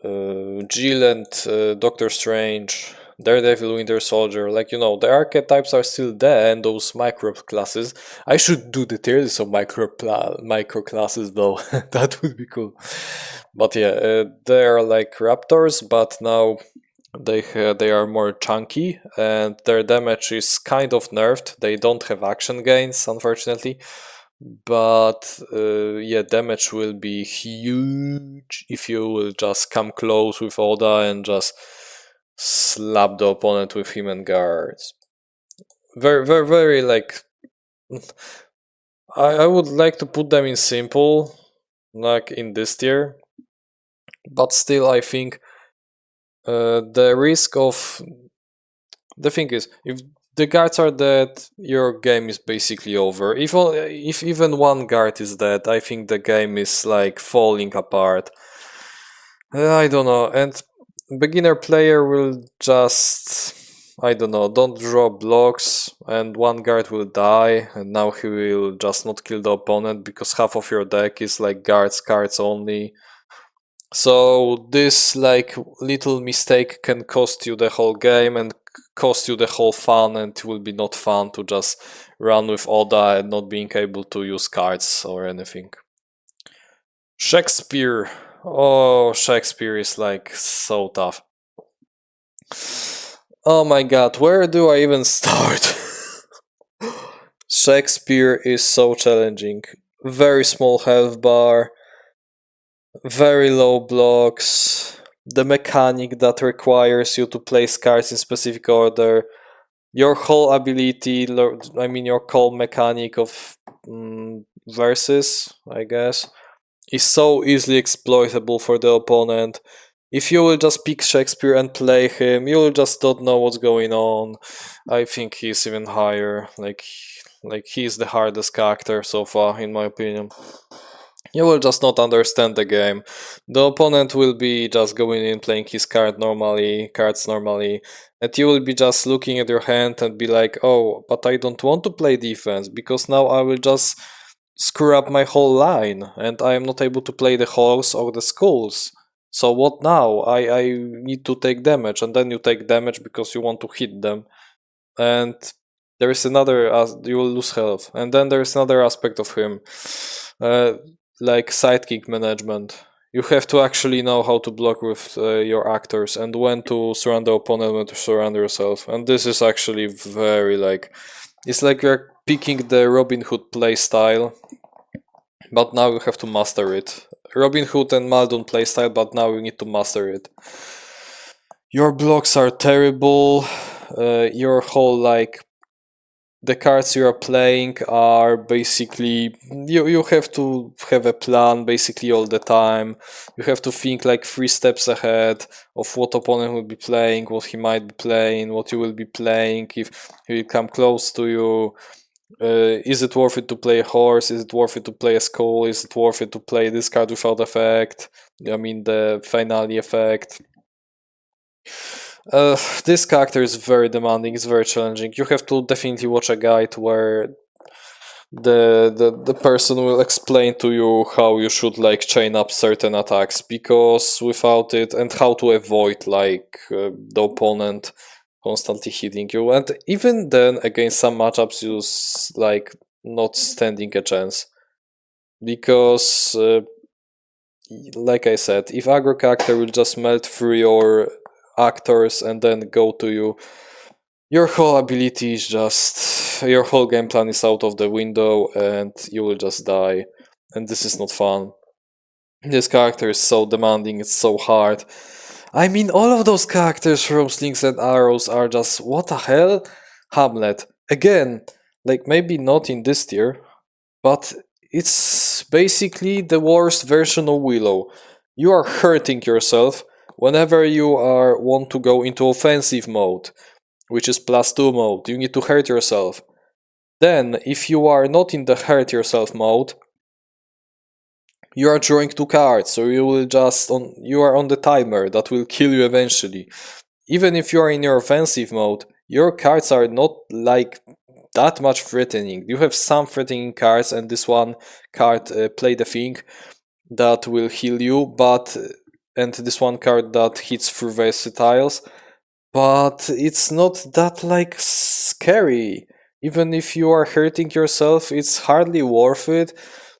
Jill and Doctor Strange, Daredevil, Winter Soldier. Like, you know, the archetypes are still there, and those micro classes. I should do the tier list of micro classes though. That would be cool. But yeah, they are like Raptors, but now they are more chunky, and their damage is kind of nerfed. They don't have action gains, unfortunately. But yeah, damage will be huge if you will just come close with Oda and just slap the opponent with him and guards. Very, very, very like. I would like to put them in simple, like in this tier, but still, I think the risk of. The thing is, if the guards are dead, your game is basically over. If even one guard is dead, I think the game is like falling apart. I don't know, and beginner player will just, I don't know, don't draw blocks, and one guard will die, and now he will just not kill the opponent because half of your deck is like guards cards only. So this like little mistake can cost you the whole game and cost you the whole fun, and it will be not fun to just run with Oda and not being able to use cards or anything. Shakespeare. Oh, Shakespeare is like so tough. Oh my god, where do I even start? Shakespeare is so challenging. Very small health bar, very low blocks, the mechanic that requires you to place cards in specific order, your whole ability, I mean your whole mechanic of verses, I guess, is so easily exploitable for the opponent. If you will just pick Shakespeare and play him, you will just don't know what's going on. I think he's even higher. Like he's the hardest character so far, in my opinion. You will just not understand the game. The opponent will be just going in, playing his cards normally, and you will be just looking at your hand and be like, oh, but I don't want to play defense, because now I will just screw up my whole line, and I am not able to play the horse or the skulls. So what now? I need to take damage, and then you take damage because you want to hit them. And there is another, you will lose health. And then there is another aspect of him. Like sidekick management. You have to actually know how to block with your actors and when to surround the opponent, when to surround yourself. And this is actually very like, it's like you're picking the Robin Hood playstyle, but now you have to master it. Robin Hood and Maldon playstyle, but now you need to master it. Your blocks are terrible. Your whole like the cards you are playing are basically you have to have a plan basically all the time. You have to think like 3 steps ahead of what opponent will be playing, what he might be playing, what you will be playing, if he will come close to you. Is it worth it to play a horse? Is it worth it to play a skull? Is it worth it to play this card without effect? I mean the finale effect. This character is very demanding, it's very challenging. You have to definitely watch a guide where the person will explain to you how you should like chain up certain attacks, because without it, and how to avoid like the opponent constantly hitting you, and even then against some matchups you like not standing a chance, because like I said, if aggro character will just melt through your actors and then go to you, your whole ability is just, your whole game plan is out of the window and you will just die, and this is not fun. This character is so demanding, it's so hard. I mean, all of those characters from Slings and Arrows are just, what the hell? Hamlet, again, like maybe not in this tier, but it's basically the worst version of Willow. You are hurting yourself whenever you want to go into offensive mode, which is +2 mode. You need to hurt yourself. Then, if you are not in the hurt yourself mode, you are drawing 2 cards, so you are on the timer that will kill you eventually. Even if you are in your offensive mode, your cards are not like that much threatening. You have some threatening cards, and this one card, Play the Thing, that will heal you, and this one card that hits through versatiles, but it's not that like scary. Even if you are hurting yourself, it's hardly worth it,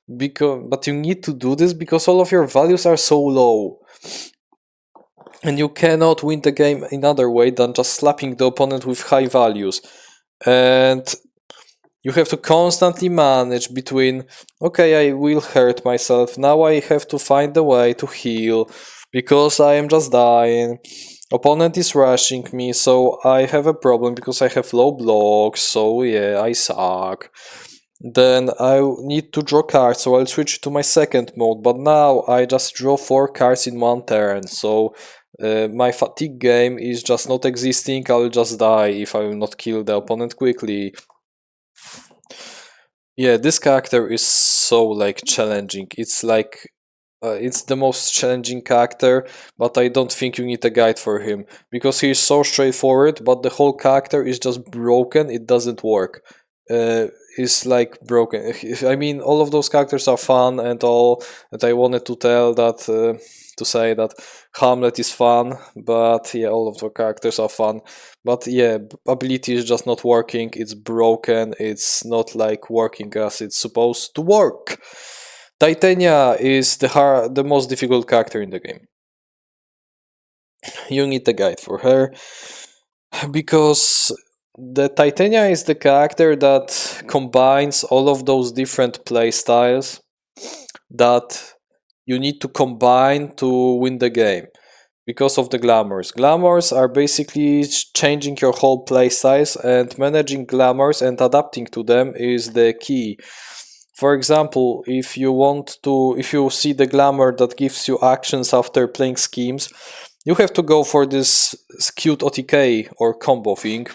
but you need to do this because all of your values are so low. And you cannot win the game in other way than just slapping the opponent with high values. And you have to constantly manage between, okay, I will hurt myself, now I have to find a way to heal, because I am just dying. Opponent is rushing me, so I have a problem because I have low blocks, so yeah, I suck. Then I need to draw cards, so I'll switch to my second mode, but now I just draw 4 cards in one turn, so my fatigue game is just not existing. I'll just die if I will not kill the opponent quickly. Yeah, this character is so like challenging. It's like it's the most challenging character, but I don't think you need a guide for him because he is so straightforward, but the whole character is just broken. It doesn't work. Is like broken. I mean, all of those characters are fun and all, and I wanted to tell that to say that Hamlet is fun, but yeah, all of the characters are fun. But yeah, ability is just not working. It's broken. It's not like working as it's supposed to work. Titania is the most difficult character in the game. You need a guide for her because the Titania is the character that combines all of those different playstyles that you need to combine to win the game because of the glamours. Glamours are basically changing your whole playstyle, and managing glamours and adapting to them is the key. For example, if you see the glamour that gives you actions after playing schemes, you have to go for this cute OTK or combo thing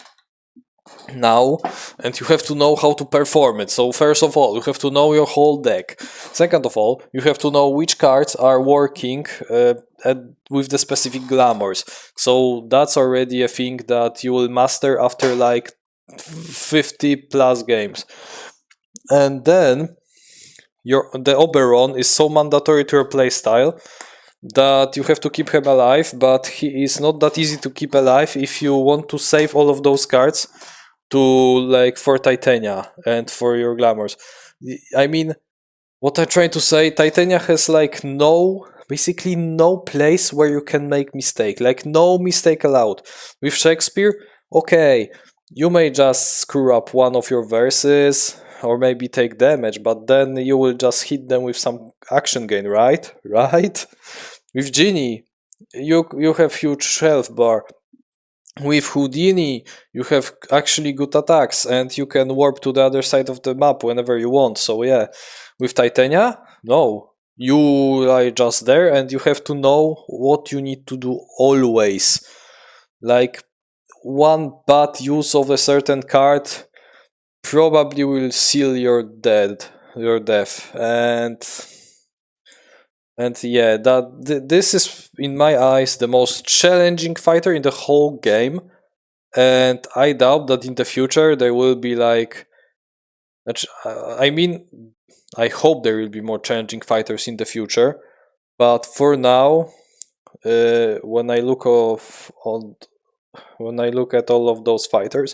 now, and you have to know how to perform it. So first of all, you have to know your whole deck. Second of all, you have to know which cards are working with the specific glamours. So that's already a thing that you will master after like 50 plus games. And then the Oberon is so mandatory to your playstyle that you have to keep him alive, but he is not that easy to keep alive if you want to save all of those cards to like for Titania and for your glamours. I mean, what I'm trying to say, Titania has like basically no place where you can make mistake, like no mistake allowed. With Shakespeare, okay, you may just screw up one of your verses or maybe take damage, but then you will just hit them with some action gain, right? Right? With Genie, you have huge health bar. With Houdini, you have actually good attacks and you can warp to the other side of the map whenever you want. So yeah, with Titania, no. You are just there and you have to know what you need to do always. Like, one bad use of a certain card probably will seal your death. And yeah, this is in my eyes the most challenging fighter in the whole game, and I doubt that in the future there will be like, I mean, I hope there will be more challenging fighters in the future, but for now, when I look at all of those fighters,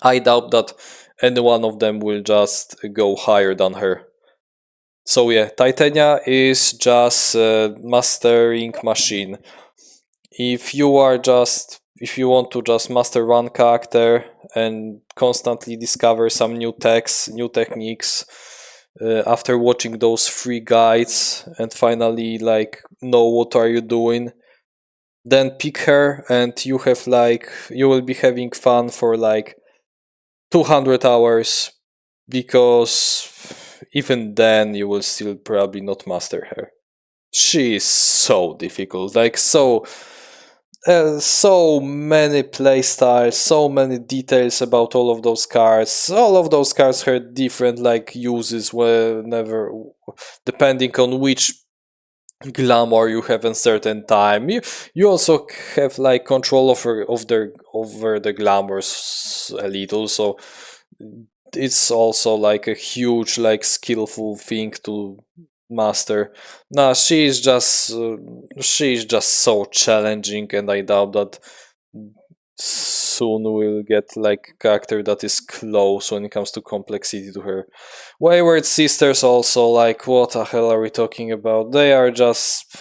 I doubt that any one of them will just go higher than her. So yeah, Titania is just a mastering machine. If you want to just master one character and constantly discover some new techniques, after watching those 3 guides and finally like know what are you doing, then pick her and you will be having fun for like 200 hours, because even then you will still probably not master her. She is so difficult, like so So many playstyles, so many details about all of those cards. All of those cards have different like uses whenever, depending on which glamour you have in certain time. You also have like control over the glamours a little, so it's also like a huge like skillful thing to master. Nah, she's just so challenging, and I doubt that soon we'll get like a character that is close when it comes to complexity to her. Wayward Sisters also, like, what the hell are we talking about? They are just,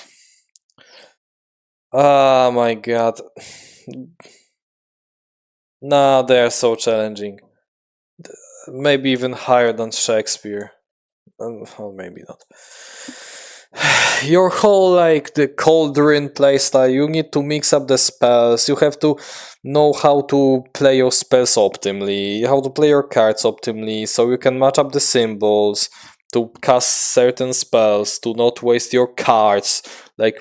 oh my god. Nah, they are so challenging. Maybe even higher than Shakespeare. Well, maybe not. Your whole like the cauldron playstyle, you need to mix up the spells. You have to know how to play your spells optimally, how to play your cards optimally, so you can match up the symbols to cast certain spells, to not waste your cards. Like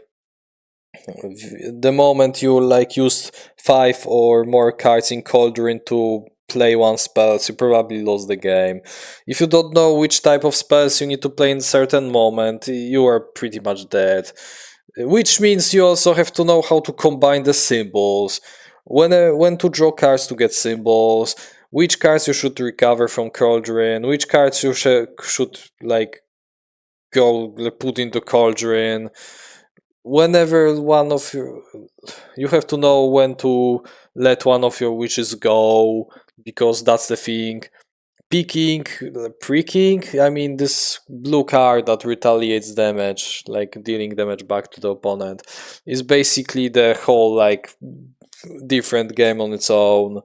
the moment you like used 5 or more cards in cauldron to play one spells, you probably lost the game. If you don't know which type of spells you need to play in a certain moment, you are pretty much dead. Which means you also have to know how to combine the symbols, when to draw cards to get symbols, which cards you should recover from cauldron, which cards you should like go put into cauldron. Whenever one of you have to know when to let one of your witches go, because that's the thing. Picking, pricking, I mean this blue card that retaliates damage, like dealing damage back to the opponent, is basically the whole like different game on its own.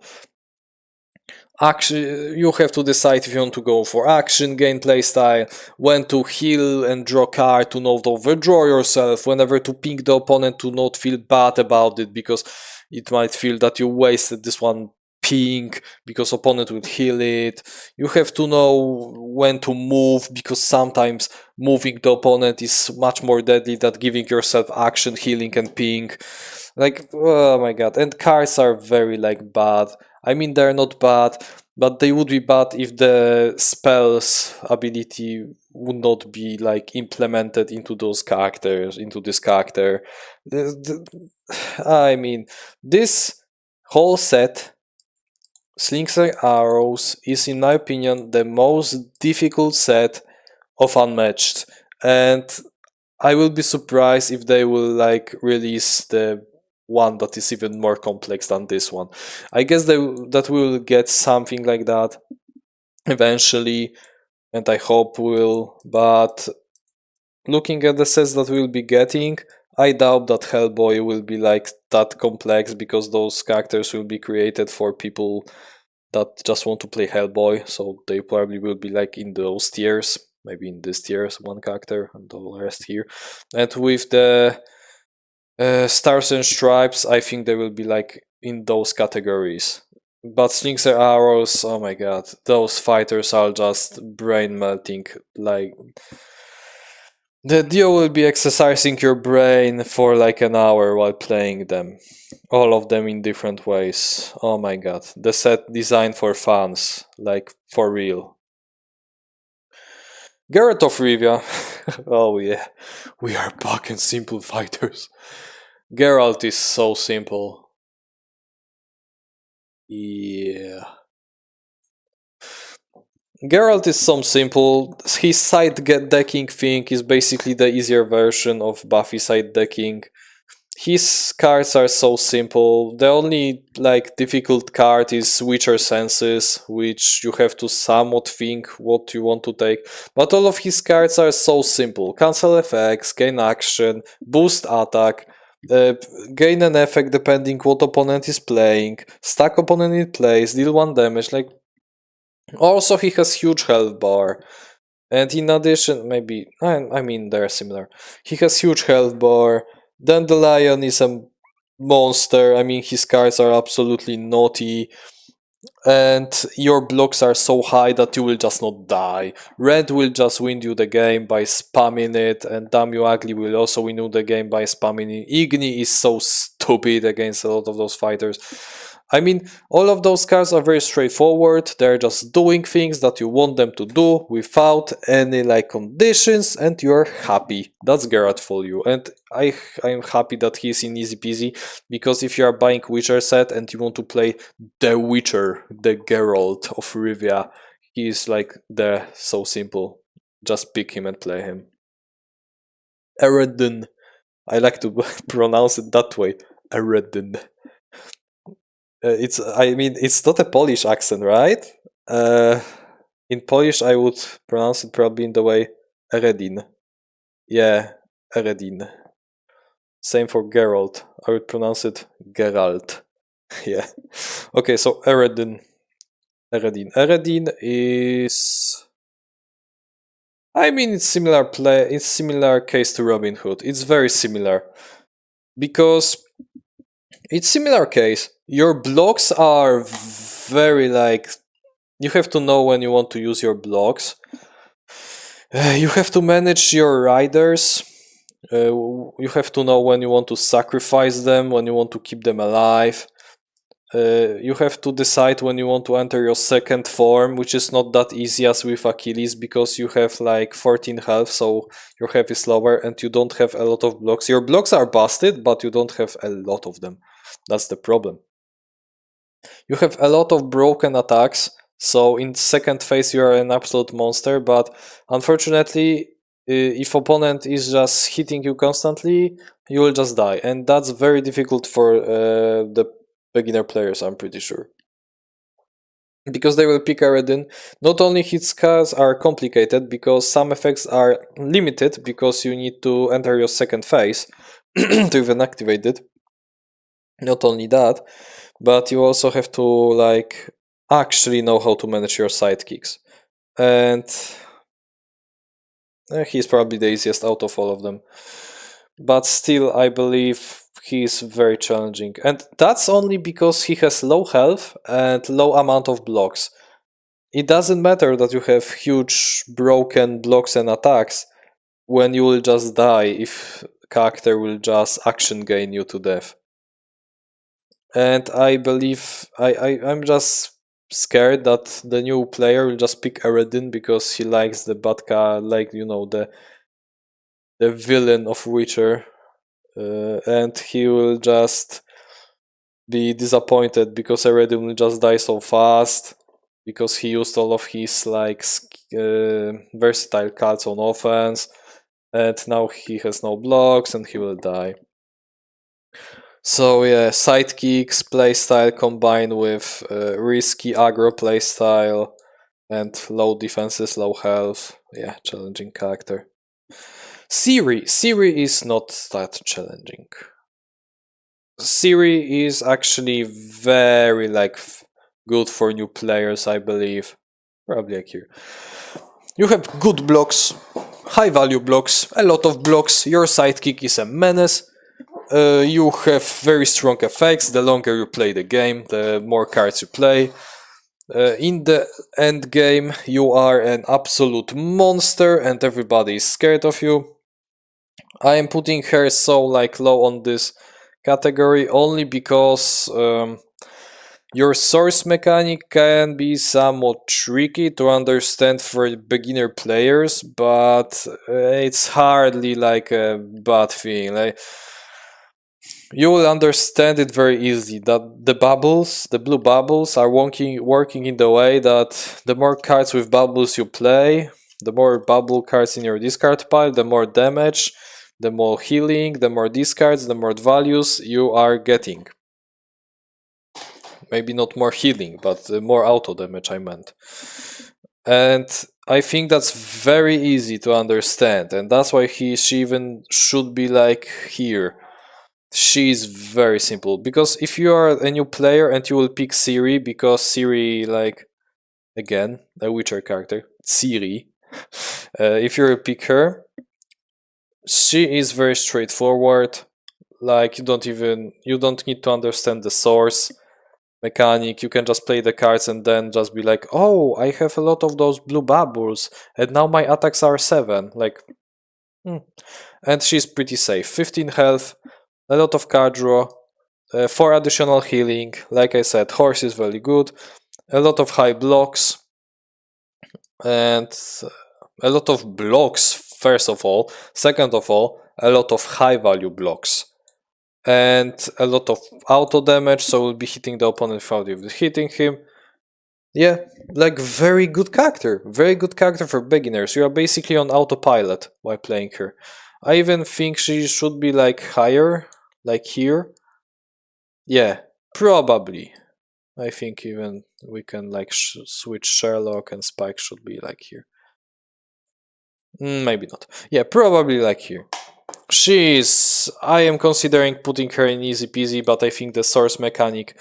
Action, you have to decide if you want to go for action gameplay style, when to heal and draw card to not overdraw yourself, whenever to ping the opponent to not feel bad about it, because it might feel that you wasted this one ping because opponent will heal it. You have to know when to move, because sometimes moving the opponent is much more deadly than giving yourself action, healing and ping. Like, oh my god. And cards are very like bad. I mean, they're not bad, but they would be bad if the spells ability would not be like implemented into those characters, into this character. I mean, this whole set, Slings and Arrows, is in my opinion the most difficult set of Unmatched, and I will be surprised if they will like release the one that is even more complex than this one. I guess that we will get something like that eventually, and I hope will. But looking at the sets that we'll be getting, I doubt that Hellboy will be like that complex, because those characters will be created for people that just want to play Hellboy, so they probably will be like in those tiers, maybe in this tiers, one character and the rest here. And with the Stars and Stripes, I think they will be like in those categories. But Slings and Arrows, oh my god, those fighters are just brain melting. Like, the duo will be exercising your brain for like an hour while playing them. All of them in different ways. Oh my god. The set designed for fans. Like, for real. Geralt of Rivia. Oh yeah. We are back and simple fighters. Geralt is so simple. Yeah. Geralt is so simple. His side decking thing is basically the easier version of Buffy side decking. His cards are so simple. The only like difficult card is Witcher Senses, which you have to somewhat think what you want to take. But all of his cards are so simple. Cancel effects, gain action, boost attack, gain an effect depending what opponent is playing, stack opponent in place, deal 1 damage. Like, also he has huge health bar. And in addition, maybe, I mean, they're similar. He has huge health bar. Dandelion is a monster. I mean, his cards are absolutely naughty. and your blocks are so high that you will just not die. Red will just win you the game by spamming it, and Damn You Ugly will also win you the game by spamming it. Igni is so stupid against a lot of those fighters. I mean, all of those cards are very straightforward. They're just doing things that you want them to do without any like conditions, and you're happy. That's Geralt for you. And I'm happy that he's in easy peasy, because if you are buying Witcher set and you want to play the Witcher, the Geralt of Rivia, he's like so simple. Just pick him and play him. Eredin. I like to pronounce it that way. Eredin. It's not a Polish accent, right? In Polish, I would pronounce it probably in the way Eredin. Yeah, Eredin. Same for Geralt. I would pronounce it Geralt. Yeah. Okay, so Eredin. Eredin is. It's similar play. It's similar case to Robin Hood. It's very similar because it's similar case. Your blocks are very like. You have to know when you want to use your blocks. You have to manage your riders. You have to know when you want to sacrifice them, when you want to keep them alive. You have to decide when you want to enter your second form, which is not that easy as with Achilles, because you have like 14 health, so your health is lower and you don't have a lot of blocks. Your blocks are busted, but you don't have a lot of them. That's the problem. You have a lot of broken attacks, so in second phase you are an absolute monster, but unfortunately, if opponent is just hitting you constantly, you will just die, and that's very difficult for the beginner players, I'm pretty sure. Because they will pick Eredin. Not only his cards are complicated, because some effects are limited, because you need to enter your second phase to even activate it. Not only that, but you also have to like actually know how to manage your sidekicks. And he's probably the easiest out of all of them. But still, I believe he's very challenging. And that's only because he has low health and low amount of blocks. It doesn't matter that you have huge broken blocks and attacks when you will just die if character will just action gain you to death. And I believe I'm just scared that the new player will just pick Eredin because he likes the bad card, like the villain of Witcher, and he will just be disappointed because Eredin will just die so fast because he used all of his like versatile cards on offense, and now he has no blocks and he will die. So yeah, sidekicks playstyle combined with risky aggro playstyle and low defenses, low health. Yeah, challenging character. Ciri is not that challenging. Ciri is actually very like good for new players, I believe. Probably like here. You have good blocks, high value blocks, a lot of blocks. Your sidekick is a menace. You have very strong effects. The longer you play the game, the more cards you play. In the end game, you are an absolute monster and everybody is scared of you. I am putting her so like low on this category only because your source mechanic can be somewhat tricky to understand for beginner players, but it's hardly like a bad thing. Like, you will understand it very easily that the bubbles, the blue bubbles, are working in the way that the more cards with bubbles you play, the more bubble cards in your discard pile, the more damage, the more healing, the more discards, the more values you are getting. Maybe not more healing, but more auto damage, I meant. And I think that's very easy to understand, and that's why she even should be like here. She's very simple, because if you are a new player and you will pick Ciri, because Ciri, like, again, a Witcher character, Ciri, if you pick her, she is very straightforward. Like, you don't need to understand the source mechanic. You can just play the cards and then just be like, oh, I have a lot of those blue bubbles, and now my attacks are 7. Like, and she's pretty safe. 15 health, a lot of card draw, 4 additional healing. Like I said, horse is very good. A lot of high blocks, and a lot of blocks, first of all. Second of all, a lot of high value blocks. And a lot of auto damage, so we'll be hitting the opponent without even hitting him. Yeah, like very good character. Very good character for beginners. You are basically on autopilot while playing her. I even think she should be like higher, like here. Yeah, probably. I think even we can like switch Sherlock and Spike should be like here. Maybe not. Yeah, probably like here. I am considering putting her in easy peasy, but I think the source mechanic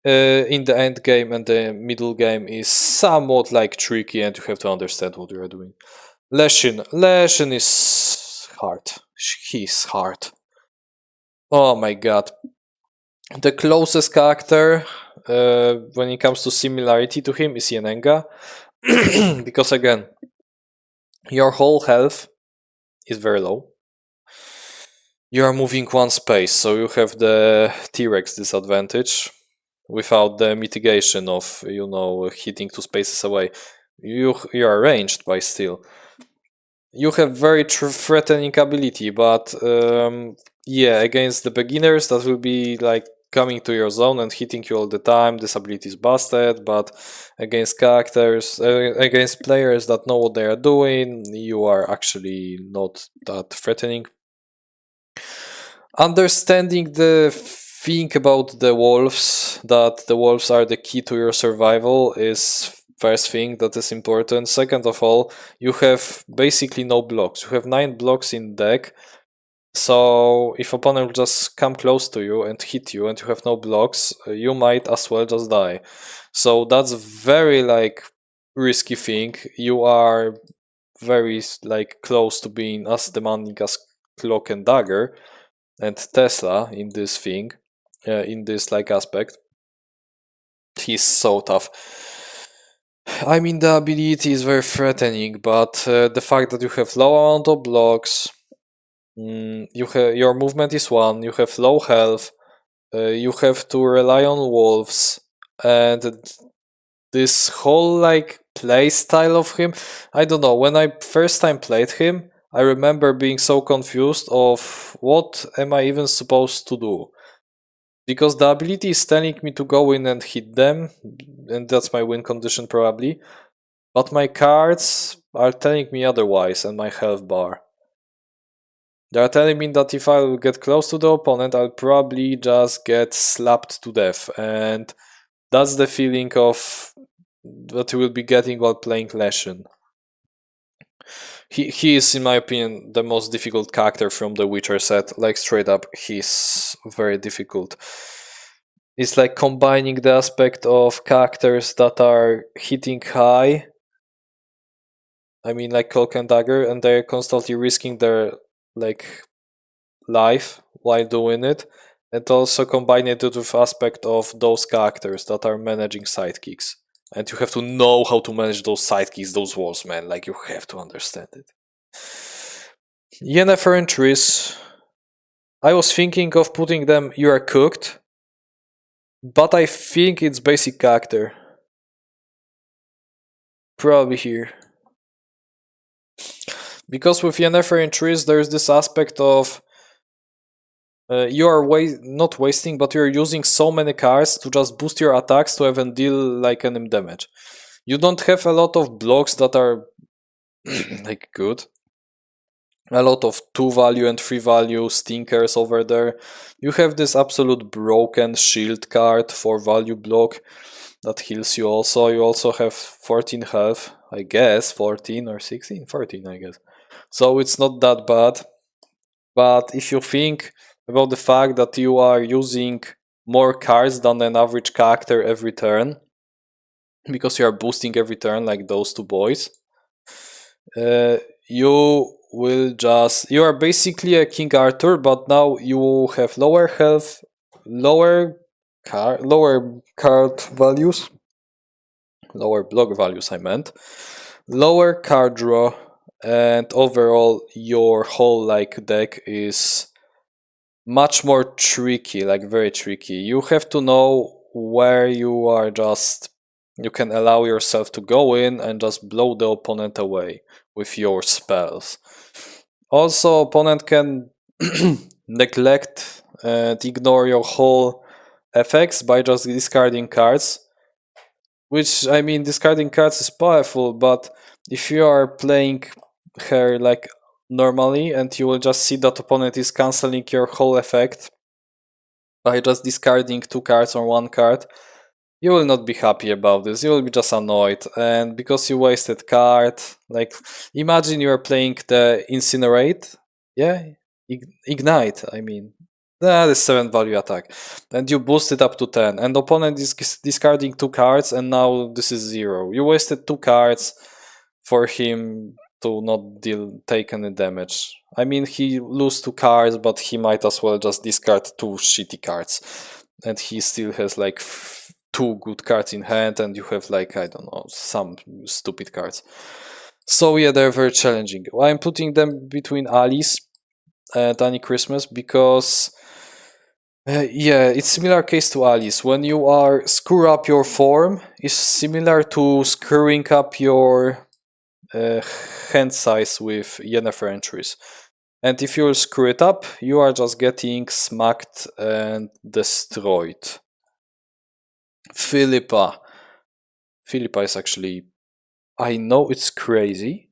in the end game and the middle game is somewhat like tricky, and you have to understand what you are doing. Leshen is hard. He's hard. Oh my god. The closest character when it comes to similarity to him is Yennefer. Because again, your whole health is very low. You are moving 1 space, so you have the T-Rex disadvantage without the mitigation of, you know, hitting 2 spaces away. You are ranged by still. You have very threatening ability, but yeah, against the beginners that will be like coming to your zone and hitting you all the time, this ability is busted. But against against players that know what they are doing, you are actually not that threatening. Understanding the thing about the wolves, that the wolves are the key to your survival, is first thing that is important. Second of all, you have basically no blocks. You have 9 blocks in deck. So if opponent will just come close to you and hit you and you have no blocks, you might as well just die. So that's very like risky thing. You are very like close to being as demanding as Cloak and Dagger and Tesla in this thing, in this like aspect. He's so tough. I mean, the ability is very threatening, but the fact that you have low amount of blocks, your movement is 1, you have low health, you have to rely on wolves, and this whole like play style of him, I don't know. When I first time played him, I remember being so confused of what am I even supposed to do. Because the ability is telling me to go in and hit them, and that's my win condition probably. But my cards are telling me otherwise, and my health bar. They are telling me that if I will get close to the opponent, I'll probably just get slapped to death. And that's the feeling of that you will be getting while playing Leshen. He is, in my opinion, the most difficult character from the Witcher set. Like, straight up, he's very difficult. It's like combining the aspect of characters that are hitting high. I mean, like Cloak and Dagger, and they're constantly risking their like life while doing it, and also combine it with aspect of those characters that are managing sidekicks. And you have to know how to manage those sidekicks, those walls, man. Like, you have to understand it. Yennefer and Triss. I was thinking of putting them You Are Cooked, but I think it's basic character. Probably here. Because with Yennefer and Triss, there's this aspect of you are not wasting, but you're using so many cards to just boost your attacks to even deal like enemy damage. You don't have a lot of blocks that are like good. A lot of 2 value and 3 value stinkers over there. You have this absolute broken shield card for value block that heals you also. You also have 14 health, I guess, 14 or 16? 14, I guess. So it's not that bad. But if you think about the fact that you are using more cards than an average character every turn, because you are boosting every turn like those 2 boys, you are basically a King Arthur, but now you have lower health, lower lower card values, lower block values I meant, lower card draw, and overall your whole like deck is much more tricky, like very tricky. You have to know where you are just, you can allow yourself to go in and just blow the opponent away with your spells. Also, opponent can neglect and ignore your whole effects by just discarding cards. Which, I mean, discarding cards is powerful, but if you are playing her like normally and you will just see that opponent is cancelling your whole effect by just discarding 2 cards or 1 card, you will not be happy about this. You will be just annoyed, and because you wasted card, like imagine you are playing the Incinerate, yeah, Ignite. I mean, that is 7 value attack, and you boost it up to 10, and the opponent is discarding 2 cards, and now this is 0. You wasted 2 cards for him to not take any damage. I mean, he lose 2 cards, but he might as well just discard 2 shitty cards, and he still has like 2 good cards in hand, and you have like, I don't know, some stupid cards. So yeah, they're very challenging. I'm putting them between Alice and Annie Christmas because yeah, it's similar case to Alice. When you are screw up your form, is similar to screwing up your hand size with Yennefer and Triss. And if you screw it up, you are just getting smacked and destroyed. Philippa. Philippa is actually, I know it's crazy,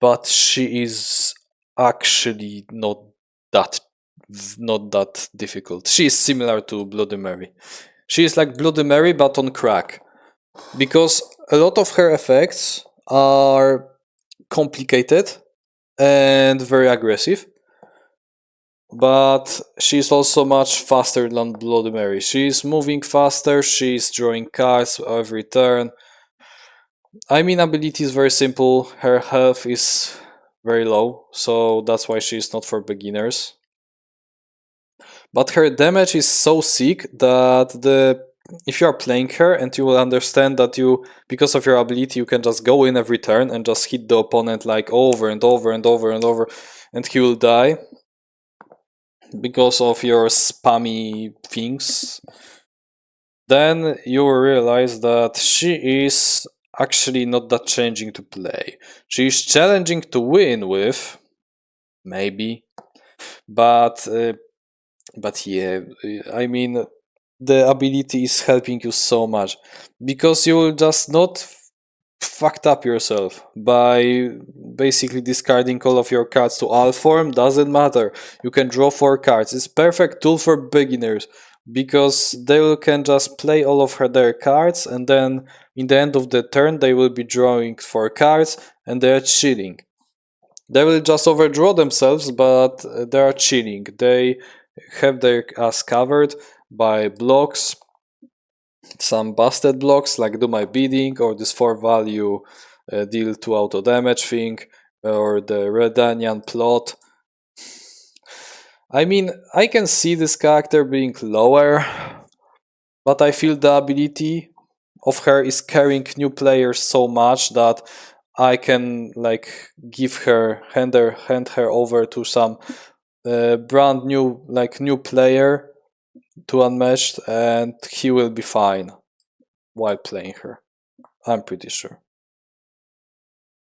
but she is actually not that difficult. She is similar to Bloody Mary. She is like Bloody Mary but on crack, because a lot of her effects are complicated and very aggressive, but she's also much faster than Bloody Mary. She's moving faster, she's drawing cards every turn. I mean, ability is very simple. Her health is very low, so that's why she's not for beginners. But her damage is so sick that if you are playing her, and you will understand that you, because of your ability, you can just go in every turn and just hit the opponent like over and over and over and over, and he will die because of your spammy things. Then you will realize that she is actually not that challenging to play. She is challenging to win with, maybe, but yeah, I mean, the ability is helping you so much, because you will just not fucked up yourself by basically discarding all of your cards to all form. Doesn't matter, you can draw 4 cards. It's perfect tool for beginners, because they can just play all of their cards, and then in the end of the turn they will be drawing 4 cards, and they're cheating. They will just overdraw themselves, but they are cheating. They have their ass covered by blocks, some busted blocks like Do My Bidding, or this 4 value deal 2 auto damage thing, or the Redanian plot. I mean, I can see this character being lower, but I feel the ability of her is carrying new players so much that I can like hand her over to some brand new, like new player to Unmatched, and he will be fine while playing her. I'm pretty sure.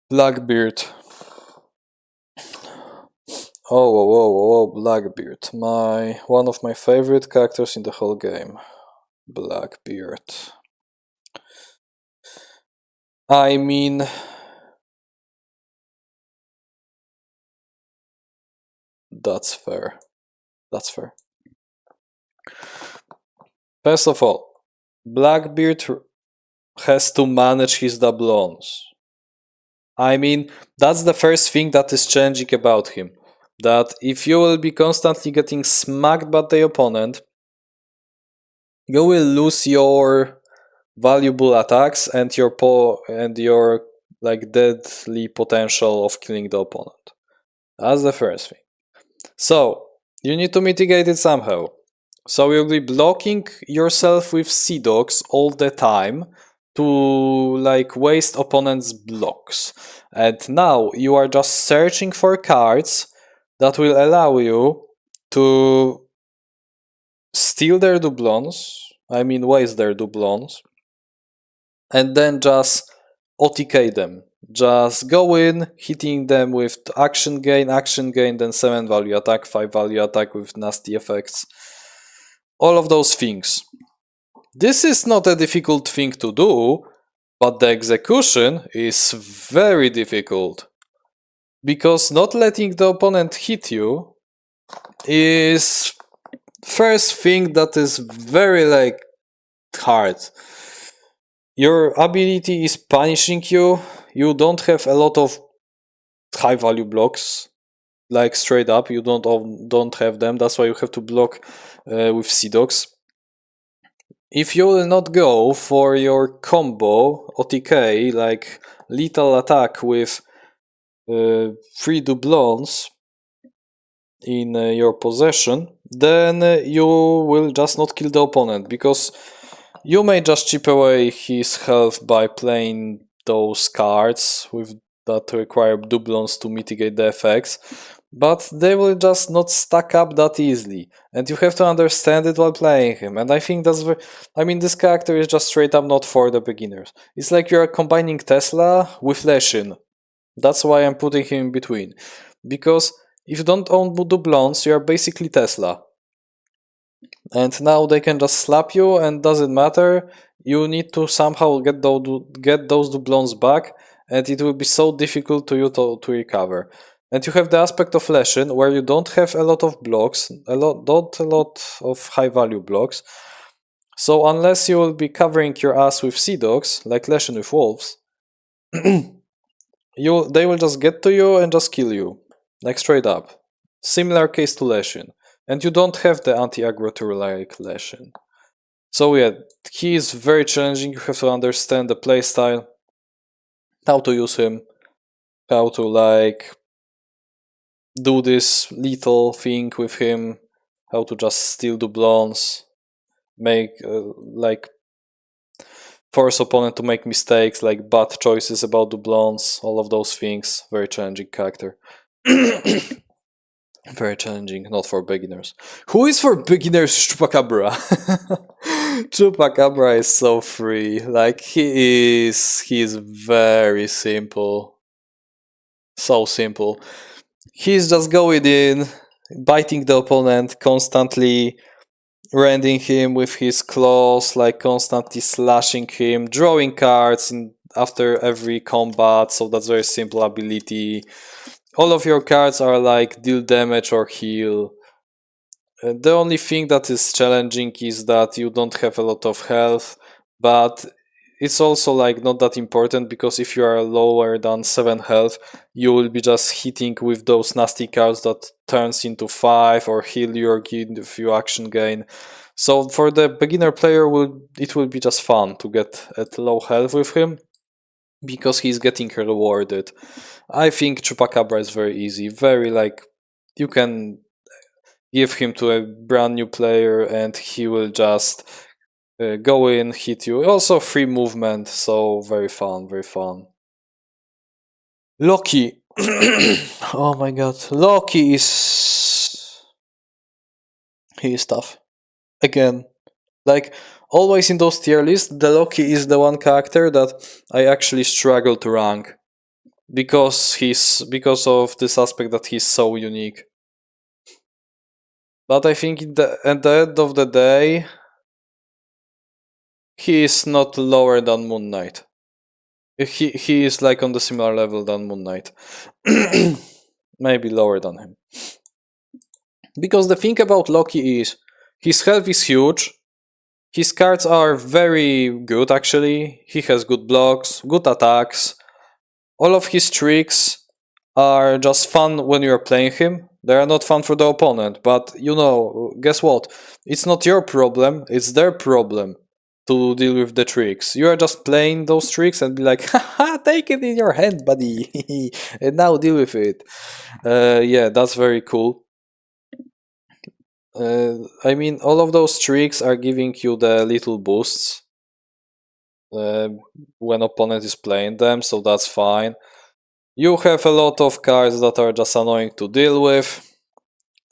Blackbeard. Oh, Blackbeard. One of my favorite characters in the whole game. Blackbeard. I mean, that's fair. That's fair. First of all, Blackbeard has to manage his doubloons. I mean, that's the first thing that is changing about him. That if you will be constantly getting smacked by the opponent, you will lose your valuable attacks and your like deadly potential of killing the opponent. That's the first thing. So you need to mitigate it somehow. So you'll be blocking yourself with Sea Dogs all the time to like waste opponent's blocks. And now you are just searching for cards that will allow you to steal their doublons, I mean waste their doublons, and then just OTK them. Just go in, hitting them with action gain, then 7 value attack, 5 value attack with nasty effects. All of those things. This is not a difficult thing to do, but the execution is very difficult. Because not letting the opponent hit you is first thing that is very like hard. Your ability is punishing you. You don't have a lot of high value blocks, like straight up. You don't have them. That's why you have to block with Sea Dogs. If you will not go for your combo OTK, like lethal attack with 3 doublons in your possession, then you will just not kill the opponent, because you may just chip away his health by playing those cards with that require doublons to mitigate the effects, but they will just not stack up that easily, and you have to understand it while playing him. And I think that's this character is just straight up not for the beginners. It's like you're combining Tesla with Leshen. That's why I'm putting him in between, because if you don't own doublons, you are basically Tesla. And now they can just slap you, and doesn't matter. You need to somehow get those doublons back, and it will be so difficult to you to recover. And you have the aspect of Leshen, where you don't have a lot of blocks, not a lot of high value blocks. So unless you will be covering your ass with Sea Dogs, like Leshen with wolves, they will just get to you and just kill you, like straight up. Similar case to Leshen. And you don't have the anti-aggro tool like Leshen. So yeah, he is very challenging. You have to understand the playstyle, how to use him, how to like do this lethal thing with him, how to just steal doublons, make like force opponent to make mistakes, like bad choices about doublons, all of those things. Very challenging character. Very challenging, not for beginners. Who is for beginners? Chupacabra. Chupacabra is so free. Like he is very simple. So simple. He's just going in, biting the opponent, constantly rending him with his claws, like constantly slashing him, drawing cards after every combat, so that's very simple ability. All of your cards are like deal damage or heal. The only thing that is challenging is that you don't have a lot of health, but it's also like not that important, because if you are lower than 7 health, you will be just hitting with those nasty cards that turns into 5 or heal you or give a few action gain. So for the beginner player, it will be just fun to get at low health with him, because he's getting rewarded. I think Chupacabra is very easy, very like you can give him to a brand new player and he will just go in, hit you. Also free movement, so very fun, very fun. Loki. Oh my god, Loki is... he is tough. Again, like always in those tier lists, the Loki is the one character that I actually struggle to rank, because of this aspect that he's so unique. But I think at the end of the day, he is not lower than Moon Knight. He is like on the similar level than Moon Knight. Maybe lower than him. Because the thing about Loki is, his health is huge, his cards are very good actually, he has good blocks, good attacks, all of his tricks are just fun when you're playing him. They are not fun for the opponent, but you know, guess what? It's not your problem, it's their problem to deal with the tricks. You are just playing those tricks and be like, haha, take it in your hand, buddy, and now deal with it. Yeah, that's very cool. I mean, all of those tricks are giving you the little boosts when opponent is playing them, so that's fine. You have a lot of cards that are just annoying to deal with.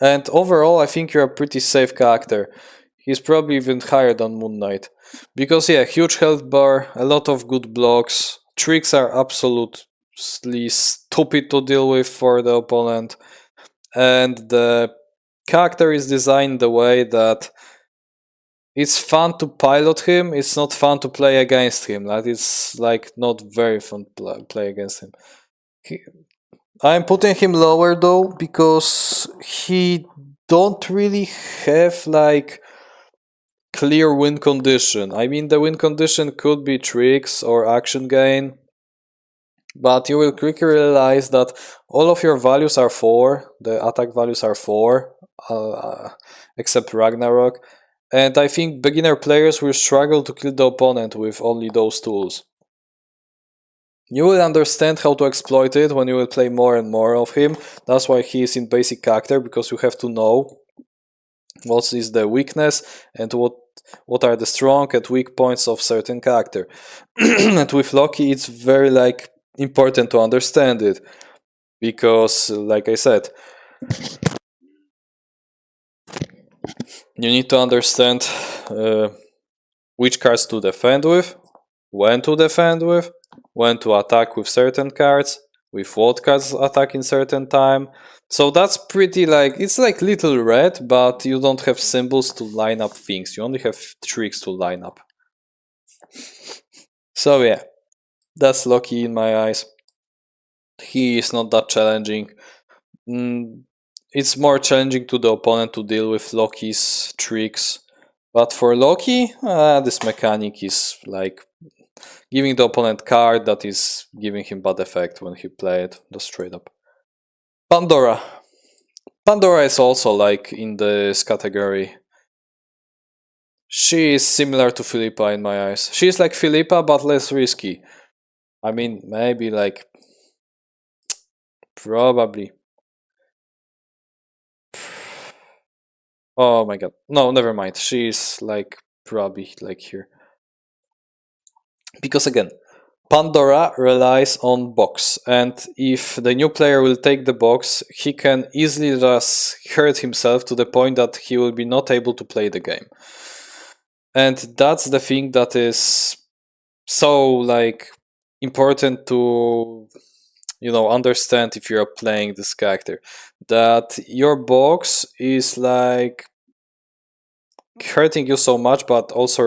And overall, I think you're a pretty safe character. He's probably even higher than Moon Knight. Because yeah, huge health bar, a lot of good blocks. Tricks are absolutely stupid to deal with for the opponent. And the character is designed the way that it's fun to pilot him, it's not fun to play against him. Like, it's like not very fun to play against him. I'm putting him lower though because he don't really have like clear win condition. I mean, the win condition could be tricks or action gain, but you will quickly realize that all of your values are 4. The attack values are 4, except Ragnarok. And I think beginner players will struggle to kill the opponent with only those tools. You will understand how to exploit it when you will play more and more of him. That's why he is in basic character, because you have to know what is the weakness and what are the strong and weak points of certain character. And with Loki, it's very like important to understand it, because like I said, you need to understand which cards to defend with, when to defend with, when to attack with certain cards, with what cards attack in certain time. So that's pretty like, it's like Little Red, but you don't have symbols to line up things. You only have tricks to line up. So yeah, that's Loki in my eyes. He is not that challenging. It's more challenging to the opponent to deal with Loki's tricks. But for Loki, this mechanic is like giving the opponent card that is giving him bad effect when he play it, just straight up. Pandora. Pandora is also like in this category. She is similar to Philippa in my eyes. She is like Philippa but less risky. I mean, maybe like... probably. Oh my god. No, never mind. She is like probably like here. Because again, Pandora relies on box, and if the new player will take the box, he can easily just hurt himself to the point that he will be not able to play the game. And that's the thing that is so like important to, you know, understand if you're playing this character, that your box is like hurting you so much but also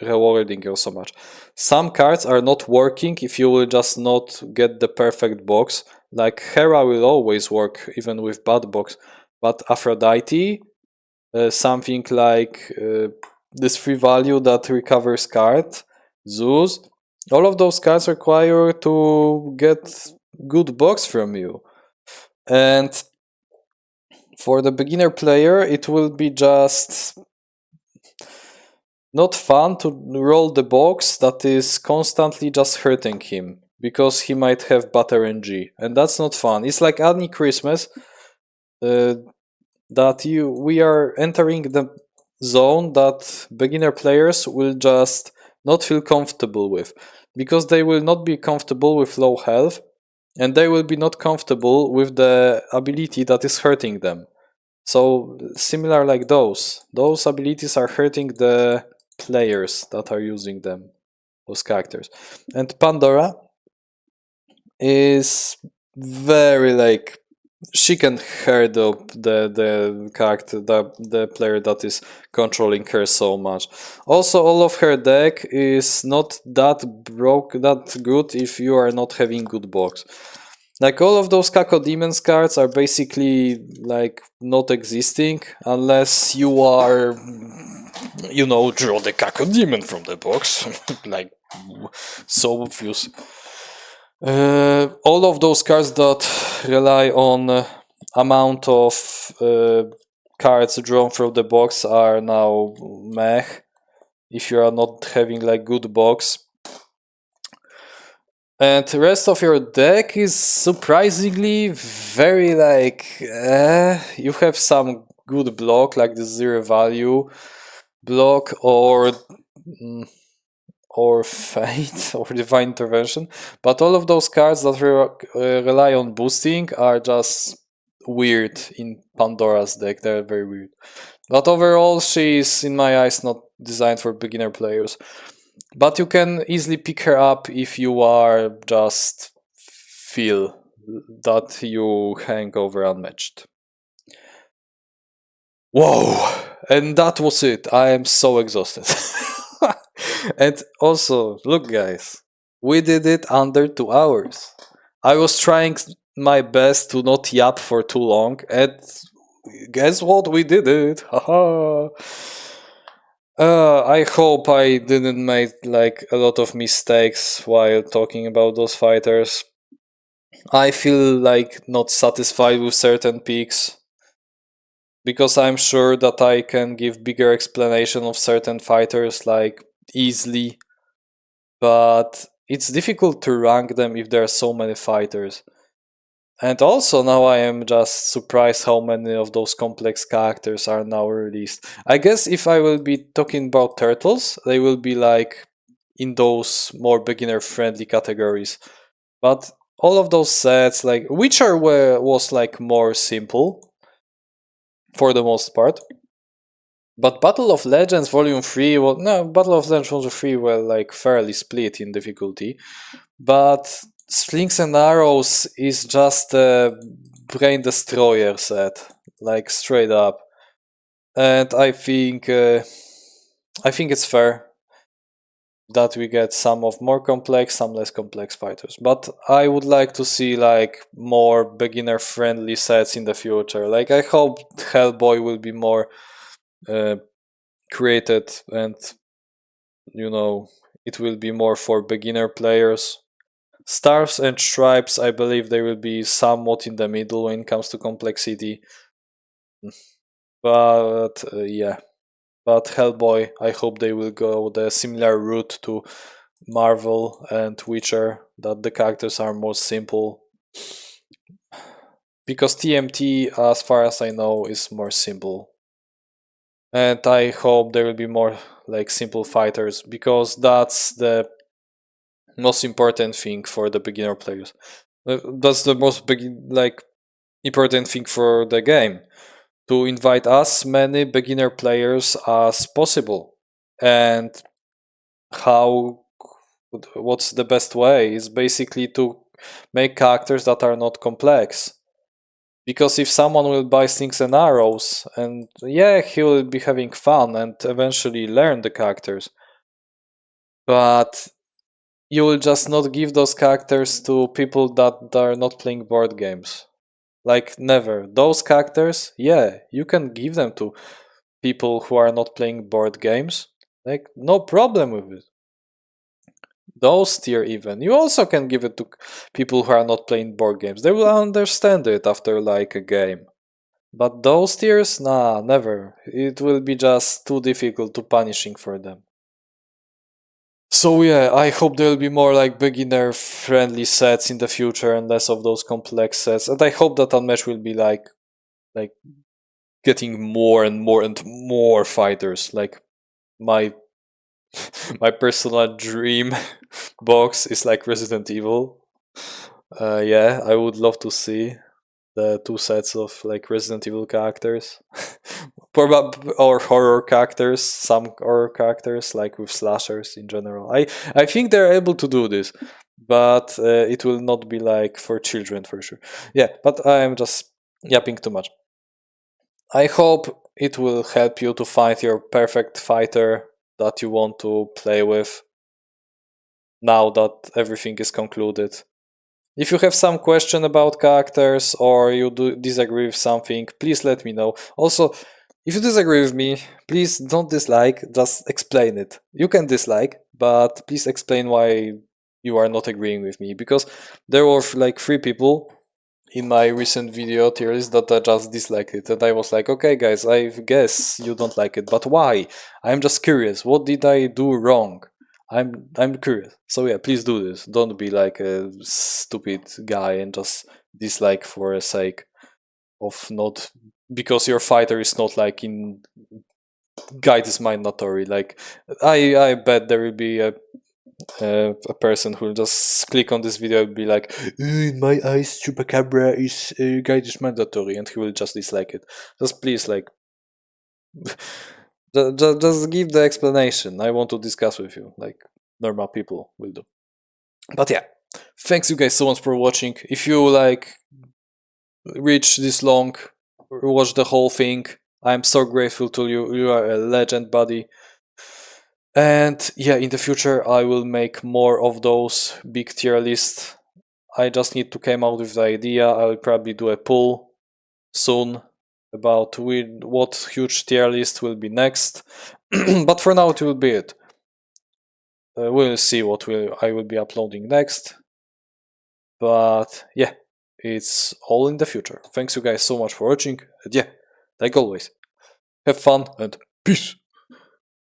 rewarding you so much. Some cards are not working if you will just not get the perfect box. Like Hera will always work even with bad box, but Aphrodite, something like this free value that recovers card, Zeus, all of those cards require to get good box from you. And for the beginner player, it will be just not fun to roll the box that is constantly just hurting him, because he might have bad RNG, and that's not fun. It's like any Christmas that we are entering the zone that beginner players will just not feel comfortable with, because they will not be comfortable with low health, and they will be not comfortable with the ability that is hurting them. So similar like those abilities are hurting the players that are using them, those characters. And Pandora is very like, she can hurt the character, the player that is controlling her so much. Also, all of her deck is not that good if you are not having good box. Like all of those Cacodemons cards are basically like not existing unless you are, you know, draw the Cacodemon from the box. Like, so obvious. All of those cards that rely on amount of cards drawn from the box are now meh if you are not having like good box. And the rest of your deck is surprisingly very like you have some good block, like the 0 value block, or Fate, or Divine Intervention. But all of those cards that rely on boosting are just weird in Pandora's deck. They're very weird. But overall, she's, in my eyes, not designed for beginner players. But you can easily pick her up if you are just feel that you hang over unmatched. Whoa! And that was it. I am so exhausted. And also, look guys, we did it under 2 hours. I was trying my best to not yap for too long, and guess what? We did it. Haha. I hope I didn't make like a lot of mistakes while talking about those fighters. I feel like not satisfied with certain picks, because I'm sure that I can give bigger explanation of certain fighters like easily, but it's difficult to rank them if there are so many fighters. And also now I am just surprised how many of those complex characters are now released. I guess if I will be talking about turtles, they will be like in those more beginner friendly categories. But all of those sets, like Witcher was like more simple for the most part. But Battle of Legends Volume 3, well, no, Battle of Legends Volume 3 were like fairly split in difficulty. But Slings and Arrows is just a brain destroyer set, like straight up. And I think it's fair that we get some of more complex, some less complex fighters. But I would like to see like more beginner friendly sets in the future. Like I hope Hellboy will be more created, and it will be more for beginner players. Stars and Stripes, I believe they will be somewhat in the middle when it comes to complexity. But yeah. But Hellboy, I hope they will go the similar route to Marvel and Witcher, that the characters are more simple. Because TMT, as far as I know, is more simple. And I hope there will be more like simple fighters, because that's the most important thing for the beginner players. That's the most important thing for the game, to invite as many beginner players as possible. And what's the best way is basically to make characters that are not complex. Because if someone will buy Slings and Arrows, and yeah, he will be having fun and eventually learn the characters, but you will just not give those characters to people that are not playing board games. Like, never. Those characters, yeah, you can give them to people who are not playing board games. Like, no problem with it. Those tier even, you also can give it to people who are not playing board games. They will understand it after like a game. But those tiers, nah, never. It will be just too difficult, too punishing for them. So yeah, I hope there will be more like beginner friendly sets in the future and less of those complex sets. And I hope that Unmatched will be like getting more and more and more fighters. Like my my personal dream box is like Resident Evil. Yeah, I would love to see the 2 sets of like Resident Evil characters. Or horror characters, some horror characters, like with slashers in general. I think they're able to do this, but it will not be like for children for sure. Yeah, but I'm just yapping too much. I hope it will help you to find your perfect fighter that you want to play with now that everything is concluded. If you have some question about characters or you disagree with something, please let me know. Also, if you disagree with me, please don't dislike, just explain it. You can dislike, but please explain why you are not agreeing with me, because there were like 3 people in my recent video tier list that just disliked it, and I was like, okay guys, I guess you don't like it, but why? I'm just curious, what did I do wrong? I'm curious. So yeah, please do this. Don't be like a stupid guy and just dislike for the sake of not because your fighter is not like in guide is mandatory. Like I bet there will be a person who will just click on this video and be like, in my eyes, Chupacabra is guide is mandatory, and he will just dislike it. Just please, like, just give the explanation. I want to discuss with you, like normal people will do. But yeah, thanks you guys so much for watching. If you like reach this long, watch the whole thing, I'm so grateful to you. You are a legend, buddy. And yeah, in the future I will make more of those big tier lists. I just need to come out with the idea. I will probably do a poll soon about what huge tier list will be next. But for now it will be it. We'll see what I will be uploading next. But yeah, it's all in the future. Thanks you guys so much for watching. And yeah, like always, have fun and peace.